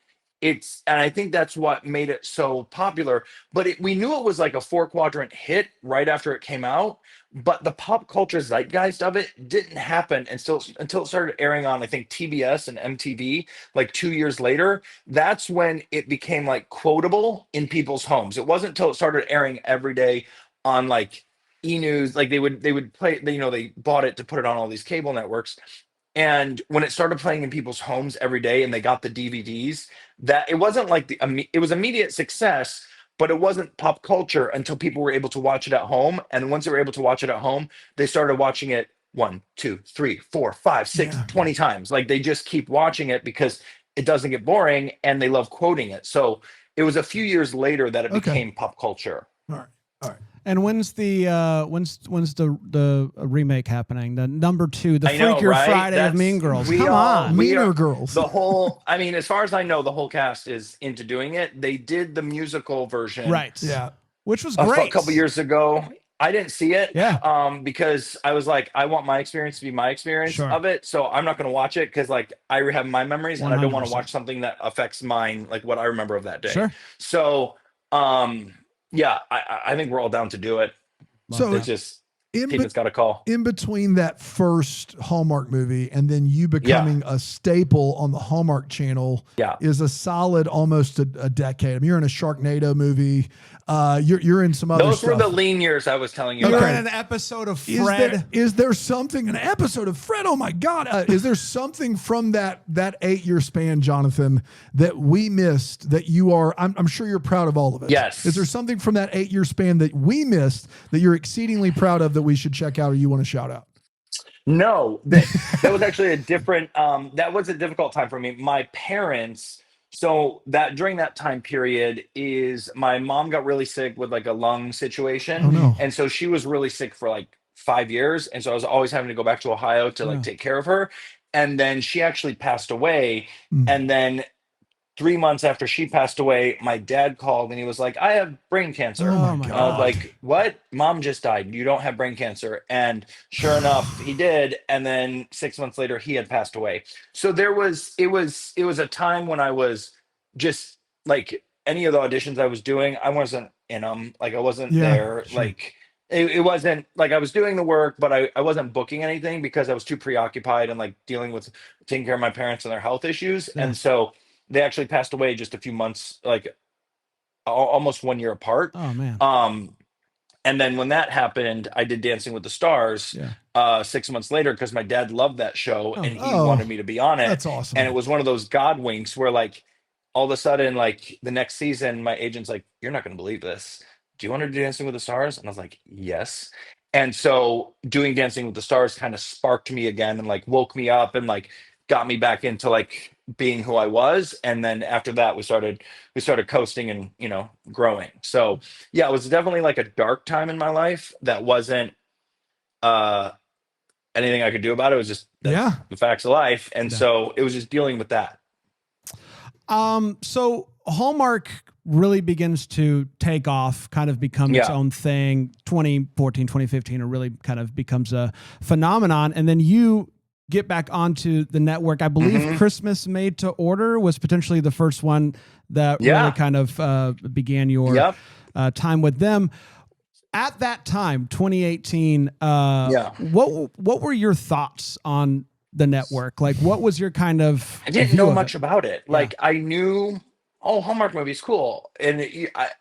and I think that's what made it so popular. But we knew it was like a 4-quadrant hit right after it came out. But the pop culture zeitgeist of it didn't happen until it started airing on, I think, TBS and MTV like 2 years later. That's when it became like quotable in people's homes. It wasn't until it started airing every day on like E-News. Like they would play, you know, they bought it to put it on all these cable networks. And when it started playing in people's homes every day and they got the DVDs, that it wasn't like it was immediate success, but it wasn't pop culture until people were able to watch it at home. And once they were able to watch it at home, they started watching it 1, 2, 3, 4, 5, 6, 20 times. Like they just keep watching it because it doesn't get boring and they love quoting it. So it was a few years later that it became pop culture. All right. And when's the remake happening? The #2, the Freakier Friday of Mean Girls. Come on, Meaner Girls. The whole, I mean, as far as I know, the whole cast is into doing it. They did the musical version, right? Yeah, which was great a couple years ago. I didn't see it, yeah, because I was like, I want my experience to be my experience of it, so I'm not going to watch it because like I have my memories 100%. And I don't want to watch something that affects mine, like what I remember of that day. Sure. So, yeah, I think we're all down to do it. So it's just it's got a call. In between that first Hallmark movie and then you becoming a staple on the Hallmark Channel is a solid almost a decade. I mean, you're in a Sharknado movie. You're in some other Those stuff. were the lean years I was telling you You're about. in an episode of Fred. Is there something, an episode of Fred? Oh my God. Is there something from that 8-year span, Jonathan, that we missed that you are, I'm sure you're proud of all of it. Yes. Is there something from that 8-year span that we missed that you're exceedingly proud of that we should check out or you want to shout out? No, that was actually a different, that was a difficult time for me. My parents, so that during that time period is my mom got really sick with like a lung situation. Oh, no. And so she was really sick for like 5 years. And so I was always having to go back to Ohio to like take care of her. And then she actually passed away. And then 3 months after she passed away, my dad called and he was like, I have brain cancer. Oh my God. I was like, what? Mom just died. You don't have brain cancer. And sure enough, he did. And then 6 months later, he had passed away. So it was a time when I was just like any of the auditions I was doing, I wasn't in them. Like I wasn't there. Sure. Like it wasn't like I was doing the work, but I wasn't booking anything because I was too preoccupied and like dealing with taking care of my parents and their health issues. Yeah. And so they actually passed away just a few months, like almost 1 year apart. Oh man. And then when that happened, I did Dancing with the Stars 6 months later because my dad loved that show and he wanted me to be on it. That's awesome. And it was one of those God winks where like all of a sudden, like the next season, my agent's like, you're not going to believe this. Do you want to do Dancing with the Stars? And I was like, yes. And so doing Dancing with the Stars kind of sparked me again and like woke me up and like got me back into like being who I was. And then after that, we started coasting and, you know, growing. So yeah, it was definitely like a dark time in my life that wasn't anything I could do about it. It was just the facts of life. And so it was just dealing with that. So Hallmark really begins to take off, kind of become its Yeah. own thing. 2014, 2015, it really kind of becomes a phenomenon. And then you get back onto the network. I believe Christmas Made to Order was potentially the first one that really kind of began your time with them. At that time, 2018, what were your thoughts on the network? Like, what was your kind of I didn't view know of much it? about it. Like I knew, oh, Hallmark movies, cool, and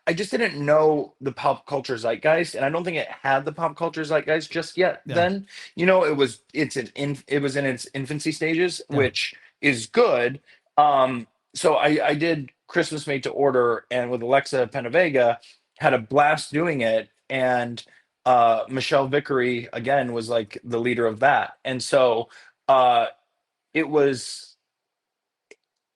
I just didn't know the pop culture zeitgeist, and I don't think it had the pop culture zeitgeist just yet. Then it was it was in its infancy stages, which is good. So I did Christmas Made to Order, and with Alexa Penavega, had a blast doing it, and Michelle Vickery again was like the leader of that, and so it was.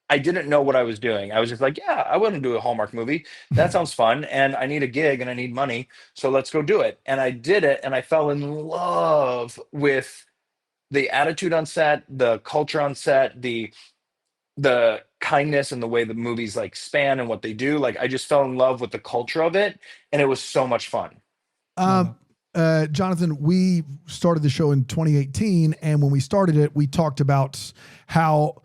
I didn't know what I was doing. I was just like, yeah, I want to do a Hallmark movie. That sounds fun. And I need a gig and I need money. So let's go do it. And I did it. And I fell in love with the attitude on set, the culture on set, the kindness and the way the movies like span and what they do. Like I just fell in love with the culture of it. And it was so much fun. Jonathan, we started the show in 2018. And when we started it, we talked about how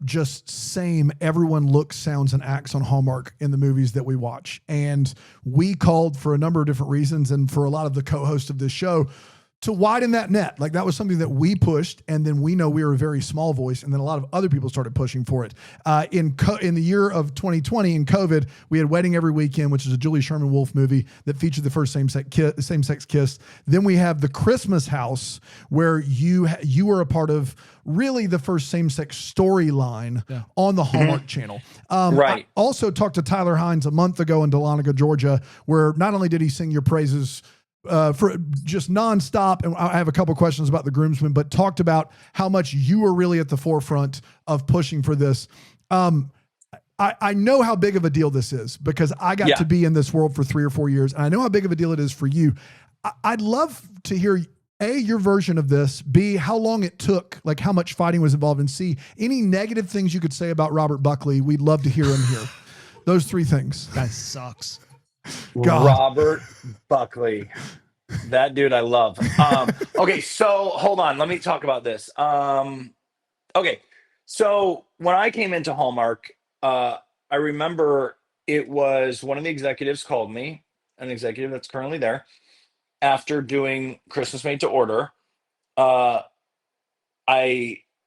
just same everyone looks, sounds, and acts on Hallmark in the movies that we watch. And we called for a number of different reasons, and for a lot of the co-hosts of this show, to widen that net. Like that was something that we pushed, and then we know we were a very small voice, and then a lot of other people started pushing for it. In the year of 2020, in COVID, we had Wedding Every Weekend, which is a Julie Sherman Wolfe movie that featured the first same-sex kiss. Then we have The Christmas House, where you were a part of really the first same-sex storyline on the Hallmark Channel. I also talked to Tyler Hynes a month ago in Dahlonega, Georgia, where not only did he sing your praises for just nonstop, and I have a couple questions about the Groomsmen, but talked about how much you were really at the forefront of pushing for this. I know how big of a deal this is because I got to be in this world for 3 or 4 years, and I know how big of a deal it is for you. I'd love to hear A, your version of this, B, how long it took, like how much fighting was involved, and C, any negative things you could say about Robert Buckley. We'd love to hear him here. Those 3 things. Guy sucks. God. Robert Buckley. That dude I love. Okay, so hold on. Let me talk about this. Okay, so when I came into Hallmark, I remember it was one of the executives called me, an executive that's currently there, after doing Christmas Made to Order. I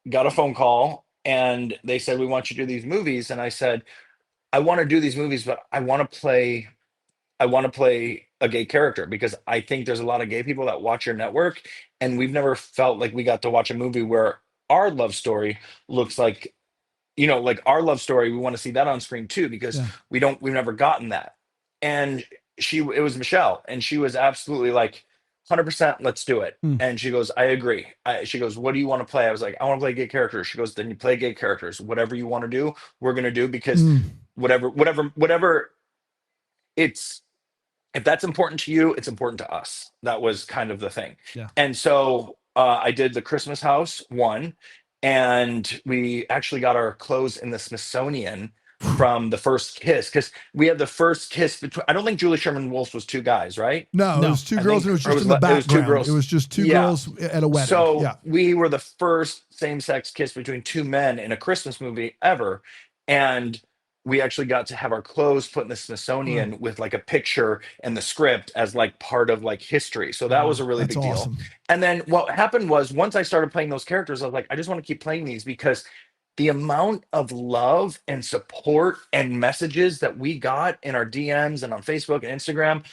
got a phone call and they said, we want you to do these movies. And I said, I want to do these movies, but I want to play a gay character because I think there's a lot of gay people that watch your network, and we've never felt like we got to watch a movie where our love story looks like, like our love story. We want to see that on screen too, because we've never gotten that. And it was Michelle, and she was absolutely like 100%, let's do it. And she goes, I agree. She goes, what do you want to play? I was like, I want to play gay characters. She goes, then you play gay characters. Whatever you want to do, we're going to do, because whatever if that's important to you, it's important to us. That was kind of the thing. Yeah. And so I did the Christmas House one, and we actually got our clothes in the Smithsonian from the first kiss, because we had the first kiss between. I don't think Julie Sherman Wolfe was 2 guys, right? No, it was 2 girls, and it was just in the background. It was 2 girls. It was just 2 girls at a wedding. So we were the first same-sex kiss between 2 men in a Christmas movie ever, and we actually got to have our clothes put in the Smithsonian with like a picture and the script as like part of like history. So that was a really big deal. And then what happened was, once I started playing those characters, I was like, I just want to keep playing these, because the amount of love and support and messages that we got in our DMs and on Facebook and Instagram,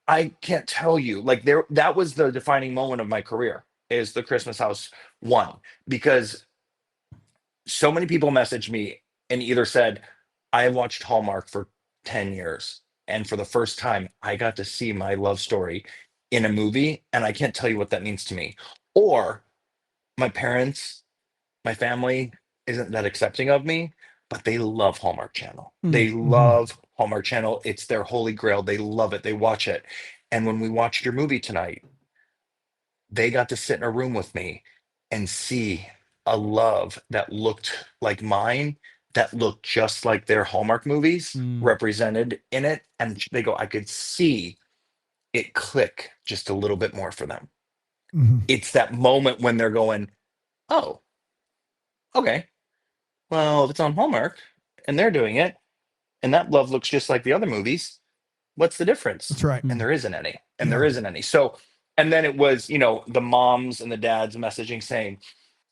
I can't tell you. Like that was the defining moment of my career, is the Christmas House one, because so many people messaged me and either said, I have watched Hallmark for 10 years, and for the first time, I got to see my love story in a movie, and I can't tell you what that means to me. Or my parents, my family isn't that accepting of me, but they love Hallmark Channel. They love Hallmark Channel. It's their holy grail. They love it. They watch it. And when we watched your movie tonight, they got to sit in a room with me and see a love that looked like mine, that look just like their Hallmark movies represented in it. And they go, I could see it click just a little bit more for them. Mhm. It's that moment when they're going, oh, okay, well, if it's on Hallmark and they're doing it, and that love looks just like the other movies, what's the difference? That's right. And there isn't any. And Yeah. there isn't any. So, and then it was, you know, the moms and the dads messaging saying,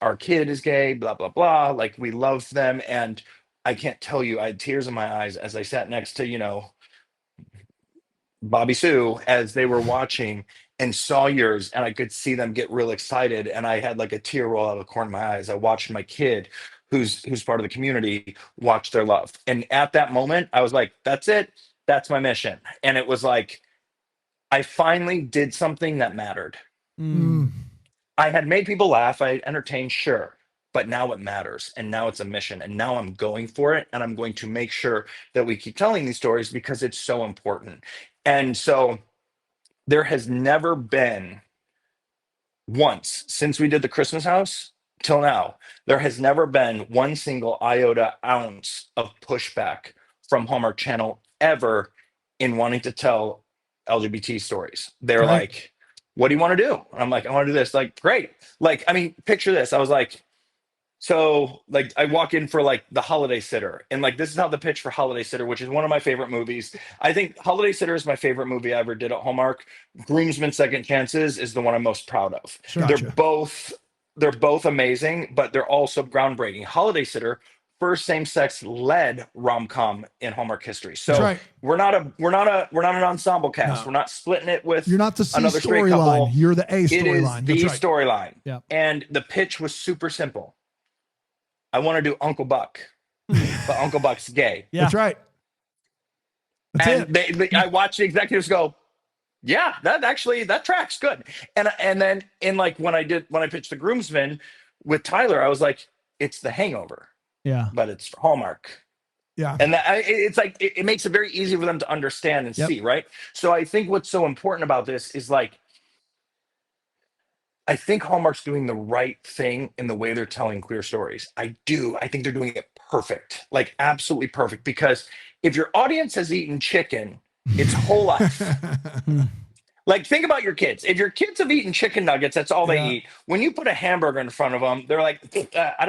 our kid is gay, blah, blah, blah. Like, we love them. And I can't tell you, I had tears in my eyes as I sat next to, you know, Bobby Sue as they were watching and saw yours, and I could see them get real excited, and I had like a tear roll out of the corner of my eyes. I watched my kid, who's part of the community, watch their love, and at that moment, I was like, "That's it. That's my mission." And it was like I finally did something that mattered. Mm. I had made people laugh. I entertained, sure. But now it matters. And now it's a mission. And now I'm going for it. And I'm going to make sure that we keep telling these stories because it's so important. And so there has never been once since we did the Christmas house till now, there has never been one single iota ounce of pushback from Hallmark Channel ever in wanting to tell LGBT stories. They're Right. like, what do you want to do? And I'm like, I want to do this. Like, great. Like, I mean, picture this. I was like, so like I walk in for like the Holiday Sitter, and like this is how the pitch for Holiday Sitter, which is one of my favorite movies. I think Holiday Sitter is my favorite movie I ever did at Hallmark. Groomsmen Second Chances is the one I'm most proud of. Sure. They're Gotcha. both amazing, but they're also groundbreaking. Holiday Sitter, first same-sex led rom-com in Hallmark history. So That's right. we're not an ensemble cast. No. We're not splitting it with You're not the C another straight couple. storyline. You're the A It is storyline. the That's right. storyline. Yeah. And the pitch was super simple. I want to do Uncle Buck, but Uncle Buck's gay. Yeah. That's right. That's And it. I watched the executives go, yeah, that tracks good. And then in like when I pitched the Groomsmen with Tyler, I was like, it's The Hangover, Yeah. but it's for Hallmark. Yeah. And it's like it makes it very easy for them to understand and Yep. see, right? So I think what's so important about this is like, I think Hallmark's doing the right thing in the way they're telling queer stories. I do. I think they're doing it perfect, like absolutely perfect. Because if your audience has eaten chicken its whole life, like think about your kids. If your kids have eaten chicken nuggets, that's all they Yeah. eat. When you put a hamburger in front of them, they're like, I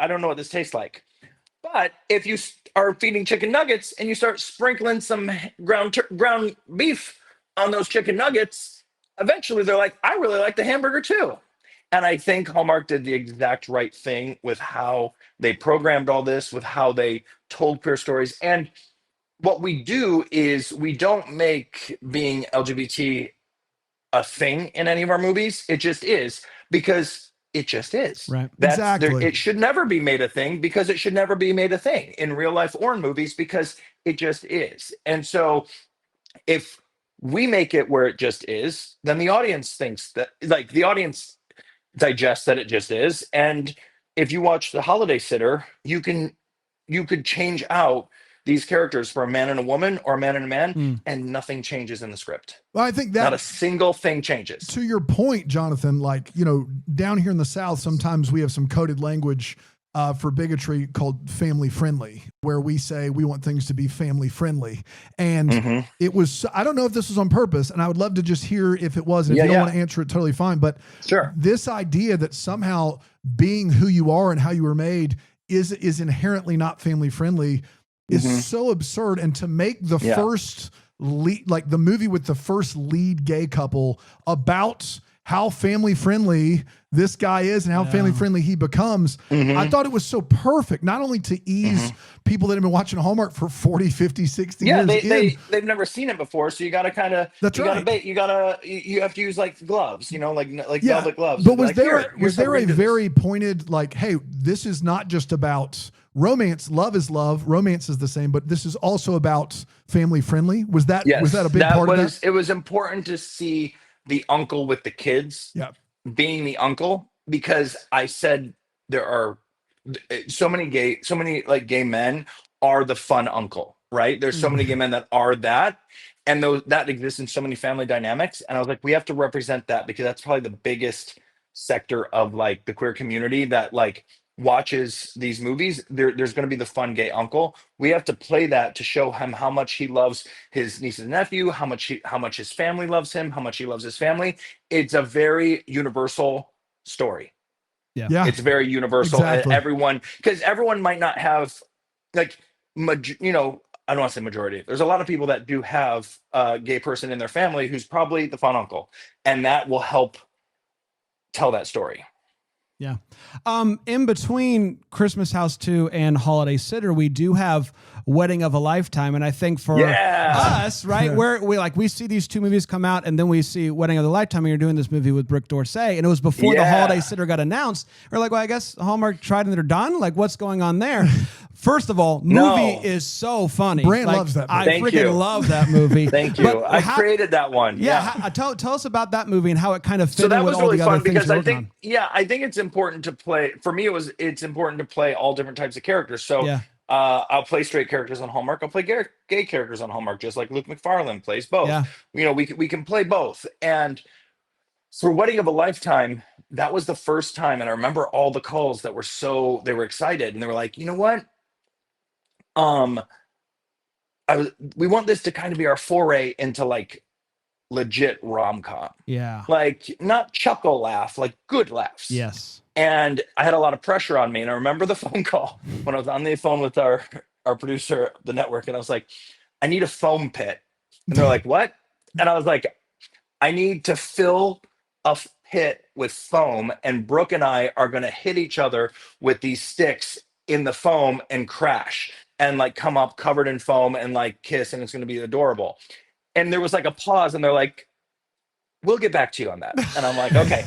don't know what this tastes like. But if you are feeding chicken nuggets and you start sprinkling some ground beef on those chicken nuggets, eventually they're like, I really like the hamburger too. And I think Hallmark did the exact right thing with how they programmed all this, with how they told queer stories. And what we do is we don't make being LGBT a thing in any of our movies. It just is because it just is. Right. Exactly. It should never be made a thing because it should never be made a thing in real life or in movies because it just is. And so if we make it where it just is, then the audience thinks that, like, the audience digests that it just is. And if you watch The Holiday Sitter, you could change out these characters for a man and a woman or a man and a man, and nothing changes in the script. Well, I think Not a that single thing changes. to your point, Jonathan, like, you know, down here in the South, sometimes we have some coded language for bigotry called family friendly, where we say we want things to be family friendly. And it was, I don't know if this was on purpose, and I would love to just hear if it was. And if you don't want to answer it, totally fine. But Sure. this idea that somehow being who you are and how you were made is inherently not family friendly is so absurd. And to make the first lead, like the movie with the first lead gay couple about how family friendly this guy is and how family friendly he becomes. I thought it was so perfect, not only to ease people that have been watching Hallmark for 40, 50, 60 years. They've never seen it before. So you got to kind of, That's right. You have to use like gloves, you know, like Yeah. velvet gloves. But was Like, there here's how we're a gonna do very pointed, like, hey, this is not just about romance. Love is love. Romance is the same, but this is also about family friendly. Was that Yes, a big part of that? It was important to see the uncle with the kids Yeah. being the uncle, because I said there are so many gay men are the fun uncle, right? There's so many gay men that are that, and that exists in so many family dynamics. And I was like, we have to represent that because that's probably the biggest sector of like the queer community that like watches these movies, there's going to be the fun gay uncle. We have to play that to show him how much he loves his niece and nephew, how much his family loves him, how much he loves his family. It's a very universal story. Yeah. It's very universal. Exactly. And because everyone might not have, like, you know, I don't want to say majority. There's a lot of people that do have a gay person in their family who's probably the fun uncle, and that will help tell that story. Yeah. In between Christmas House 2 and Holiday Sitter, we do have Wedding of a Lifetime. And I think for us, right, we see these two movies come out, and then we see Wedding of a Lifetime, and you're doing this movie with Brooke Dorsey. And it was before the Holiday Sitter got announced. We're like, well, I guess Hallmark tried and they're done. Like, what's going on there? First of all, movie is so funny. Brand loves that movie. I freaking love that movie. Thank you. I created that one. Tell us about that movie and how it kind of fit in with all really the other fun things because you're I working think on. I think it's important to play. For me, it's important to play all different types of characters. So I'll play straight characters on Hallmark. I'll play gay characters on Hallmark, just like Luke McFarlane plays both. Yeah. You know, we can play both. And for Wedding of a Lifetime, that was the first time, and I remember all the calls that were they were excited, and they were like, you know what? We want this to kind of be our foray into like legit rom-com. Yeah. Like not chuckle laugh, like good laughs. Yes. And I had a lot of pressure on me. And I remember the phone call when I was on the phone with our producer, the network, and I was like, I need a foam pit. And they're like, what? And I was like, I need to fill a pit with foam, and Brooke and I are going to hit each other with these sticks in the foam and crash and like come up covered in foam and like kiss, and it's going to be adorable. And there was like a pause, and they're like, we'll get back to you on that. And I'm like, okay.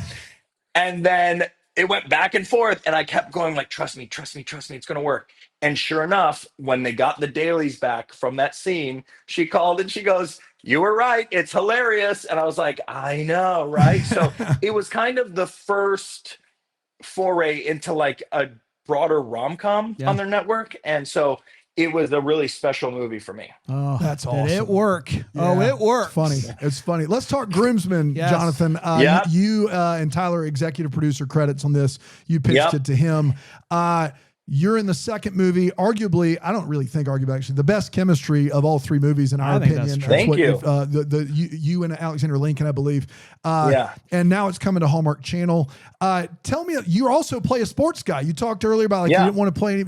And then it went back and forth, and I kept going like, trust me, it's going to work. And sure enough, when they got the dailies back from that scene, she called and she goes, you were right, it's hilarious. And I was like, I know, right? So it was kind of the first foray into like a broader rom-com on their network. And so it was a really special movie for me. Oh, that's awesome. Did it work? Yeah, Oh, it worked. Funny. It's funny. Let's talk Groomsmen, Jonathan. You and Tyler, executive producer credits on this. You pitched it to him. You're in the second movie, arguably, I don't really think actually, the best chemistry of all three movies in our opinion. That's true. Thank you. You and Alexander Lincoln, I believe. And now it's coming to Hallmark Channel. Tell me, you also play a sports guy. You talked earlier about you didn't want to play,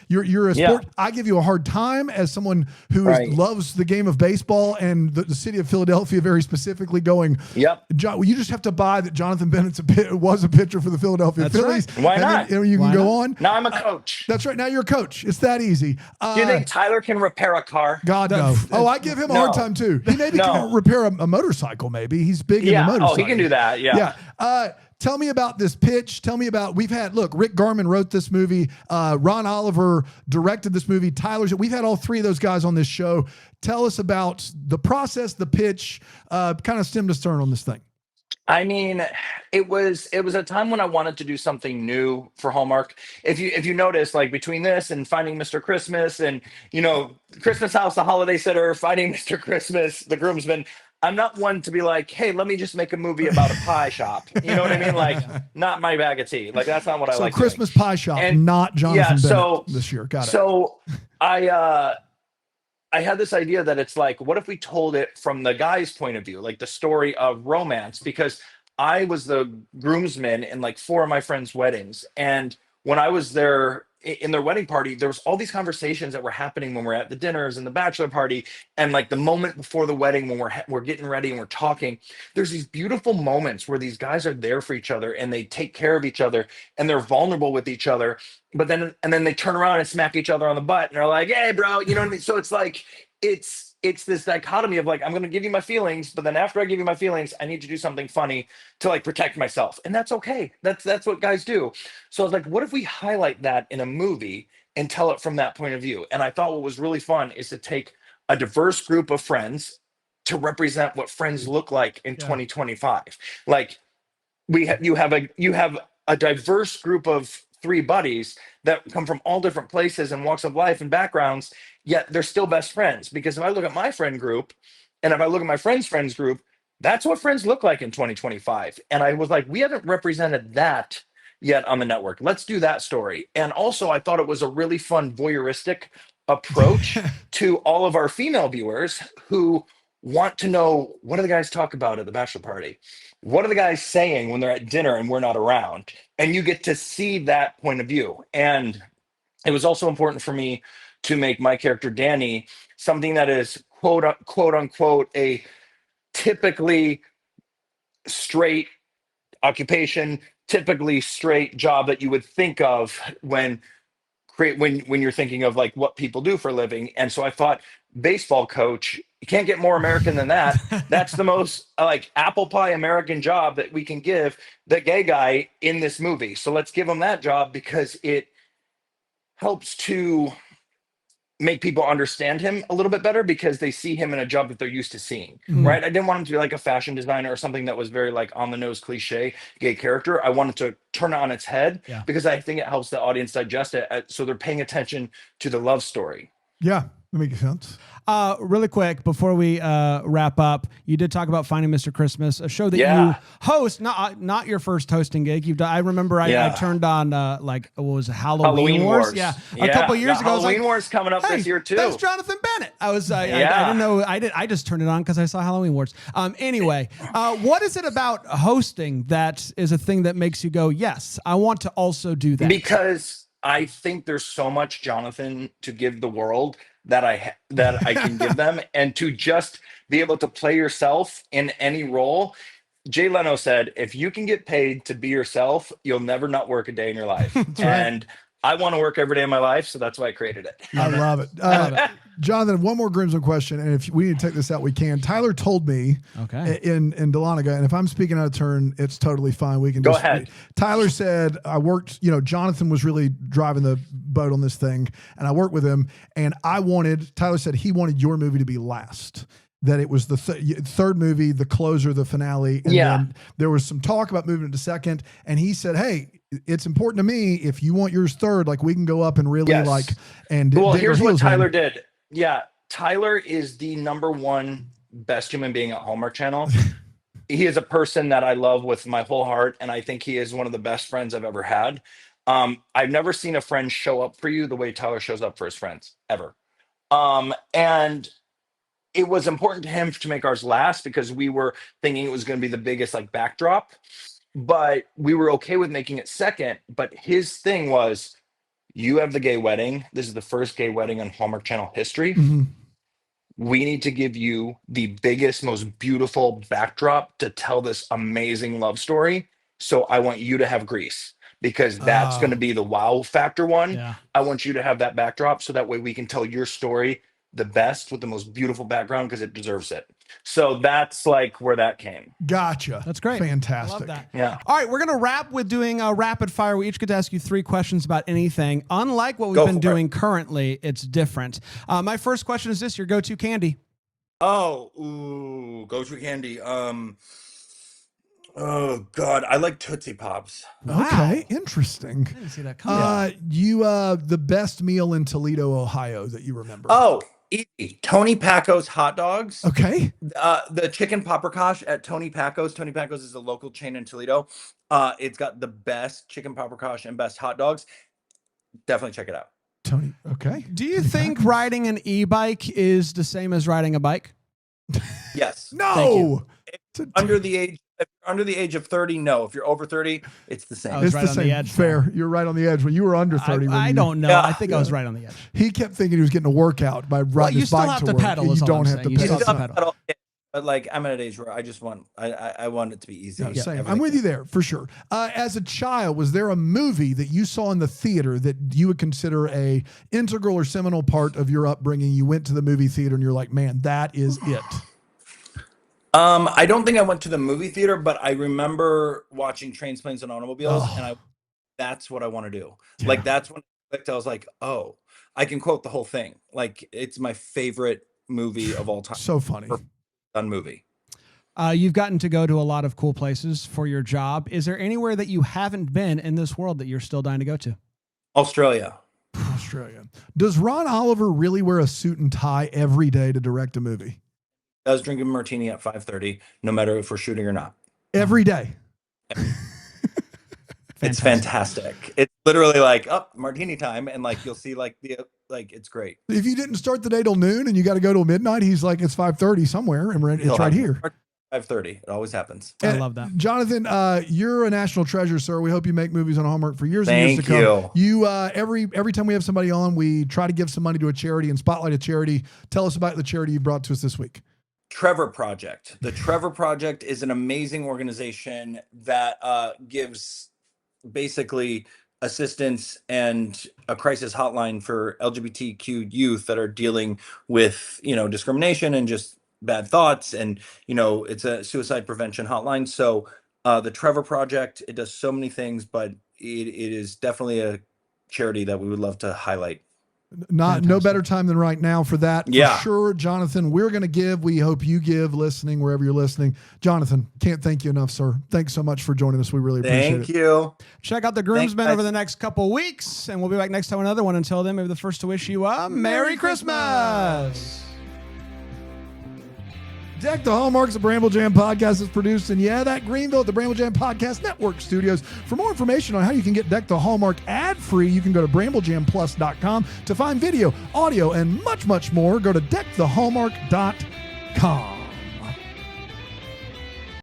you're a sport. I give you a hard time as someone who loves the game of baseball and the city of Philadelphia very specifically going, you just have to buy that Jonathan Bennett was a pitcher for the Philadelphia Phillies. Right. Why not? Then, you can go on. Now I'm a coach. That's right. Now you're a coach. It's that easy. Do you think Tyler can repair a car? God, no. Oh, I give him a hard time too. He maybe can repair a motorcycle, maybe. He's big in the motorcycle. Oh, he can do that. Yeah. Tell me about this pitch. Tell me about, Rick Garman wrote this movie. Ron Oliver directed this movie. We've had all three of those guys on this show. Tell us about the process, the pitch, kind of stem to stern on this thing. I mean, it was a time when I wanted to do something new for Hallmark. If you notice, like between this and Finding Mr. Christmas and, Christmas House, The Holiday Sitter, Finding Mr. Christmas, The Groomsmen, I'm not one to be like, hey, let me just make a movie about a pie shop. You know what I mean? Like, not my bag of tea. Like, that's not what I like. So Christmas doing. Pie Shop, and not Jonathan Bennett this year. Got it. So I had this idea that it's like, what if we told it from the guy's point of view, like the story of romance? Because I was the groomsman in like 4 of my friends' weddings. And when I was there in their wedding party, there was all these conversations that were happening when we're at the dinners and the bachelor party. And like the moment before the wedding, when we're getting ready and we're talking, there's these beautiful moments where these guys are there for each other and they take care of each other and they're vulnerable with each other. But then they turn around and smack each other on the butt and they're like, hey, bro, you know what I mean? So it's like, it's this dichotomy of like, I'm going to give you my feelings, but then after I give you my feelings, I need to do something funny to like protect myself. And that's okay. That's what guys do. So I was like, what if we highlight that in a movie and tell it from that point of view? And I thought what was really fun is to take a diverse group of friends to represent what friends look like in 2025. Like you have a diverse group of 3 buddies that come from all different places and walks of life and backgrounds, yet they're still best friends. Because if I look at my friend group and if I look at my friend's friends group, that's what friends look like in 2025. And I was like, we haven't represented that yet on the network. Let's do that story. And also, I thought it was a really fun voyeuristic approach to all of our female viewers who want to know, what do the guys talk about at the bachelor party? What are the guys saying when they're at dinner and we're not around? And you get to see that point of view. And it was also important for me to make my character Danny something that is quote unquote a typically straight occupation, typically straight job that you would think of when you're thinking of like what people do for a living. And so I thought, baseball coach, you can't get more American than that. That's the most like apple pie American job that we can give the gay guy in this movie. So let's give him that job because it helps to make people understand him a little bit better because they see him in a job that they're used to seeing, right? I didn't want him to be like a fashion designer or something that was very like on the nose cliche gay character. I wanted to turn it on its head because I think it helps the audience digest it. So they're paying attention to the love story. Yeah, that makes sense. Really quick before we wrap up, you did talk about Finding Mr. Christmas, a show that you host, not your first hosting gig. You've done. I remember I turned on like what was it, Halloween Wars? Yeah, a couple years ago. Halloween Wars coming up this year too. That's Jonathan Bennett. I didn't know. I just turned it on because I saw Halloween Wars. Anyway, what is it about hosting that is a thing that makes you go, yes, I want to also do that? Because I think there's so much Jonathan to give the world that I can give them, and to just be able to play yourself in any role. Jay Leno said, if you can get paid to be yourself, you'll never not work a day in your life. And I want to work every day of my life, so that's why I created it. I love it. Jonathan, one more Groomsmen question, and if we need to take this out, we can. Tyler told me in Dahlonega, and if I'm speaking out of turn, it's totally fine. We can go ahead. Tyler said, I worked, Jonathan was really driving the boat on this thing, and I worked with him, and Tyler said he wanted your movie to be last. That it was the third movie, the closer, the finale. And then there was some talk about moving it to second. And he said, hey, it's important to me. If you want yours third, like we can go up and really well, here's what Tyler did. Yeah. Tyler is the #1 best human being at Hallmark Channel. He is a person that I love with my whole heart. And I think he is one of the best friends I've ever had. I've never seen a friend show up for you the way Tyler shows up for his friends ever. And it was important to him to make ours last because we were thinking it was going to be the biggest like backdrop, but we were okay with making it second. But his thing was, you have the gay wedding. This is the first gay wedding on Hallmark Channel history. We need to give you the biggest, most beautiful backdrop to tell this amazing love story. So I want you to have Grease because that's going to be the wow factor one. I want you to have that backdrop so that way we can tell your story the best with the most beautiful background because it deserves it. So that's like where that came. Gotcha. That's great. Fantastic. I love that. Yeah. All right, we're going to wrap with doing a rapid fire. We each get to ask you 3 questions about anything. Unlike what we've been doing currently, it's different. My first question is this: your go-to candy. Go-to candy. Oh God, I like Tootsie Pops. Okay, interesting. I didn't see that coming. The best meal in Toledo, Ohio that you remember? Easy. Tony Paco's hot dogs. Okay. The chicken paprikash at Tony Paco's. Tony Paco's is a local chain in Toledo. It's got the best chicken paprikash and best hot dogs. Definitely check it out. Tony. Okay. Do you think riding an e-bike is the same as riding a bike? Yes. No. Under the age of 30, no. If you're over 30, it's the same. It's right the same. The edge, fair. You're right on the edge. When you were under 30, I don't know. I think I was right on the edge. He kept thinking he was getting a workout by riding his bike to work. Pedal, you don't have to pedal. You still have to pedal. But like, I'm at an age where I want it to be easy. Yeah, same. I'm with you there for sure. As a child, was there a movie that you saw in the theater that you would consider a integral or seminal part of your upbringing? You went to the movie theater and you're like, man, that is it. I don't think I went to the movie theater, but I remember watching Trains, Planes, and Automobiles, and that's what I want to do. Yeah. Like, that's when I was like, oh, I can quote the whole thing. Like, it's my favorite movie of all time. So funny. Done movie. You've gotten to go to a lot of cool places for your job. Is there anywhere that you haven't been in this world that you're still dying to go to? Australia. Does Ron Oliver really wear a suit and tie every day to direct a movie? Does drink a martini at 5:30, no matter if we're shooting or not. Every day. It's fantastic. It's literally like, martini time. And like, you'll see like it's great. If you didn't start the day till noon and you got to go till midnight, he's like, it's 5:30 somewhere and it's right here. 5:30. It always happens. I love that. Jonathan, you're a national treasure, sir. We hope you make movies on Hallmark for years and years to come. Thank you. Every time we have somebody on, we try to give some money to a charity and spotlight a charity. Tell us about the charity you brought to us this week. Trevor Project. The Trevor Project is an amazing organization that gives basically assistance and a crisis hotline for LGBTQ youth that are dealing with, discrimination and just bad thoughts. And, it's a suicide prevention hotline. So the Trevor Project, it does so many things, but it is definitely a charity that we would love to highlight. No better time than right now for that. Yeah. For sure, Jonathan, we're going to give. We hope you give listening wherever you're listening. Jonathan, can't thank you enough, sir. Thanks so much for joining us. We really appreciate it. Thank you. Check out the Groomsmen over the next couple weeks, and we'll be back next time with another one. Until then, maybe the first to wish you a Merry Christmas. Deck the Hallmarks, the Bramble Jam podcast is produced in, that Greenville at the Bramble Jam Podcast Network Studios. For more information on how you can get Deck the Hallmark ad-free, you can go to bramblejamplus.com. To find video, audio, and much, much more, go to deckthehallmark.com.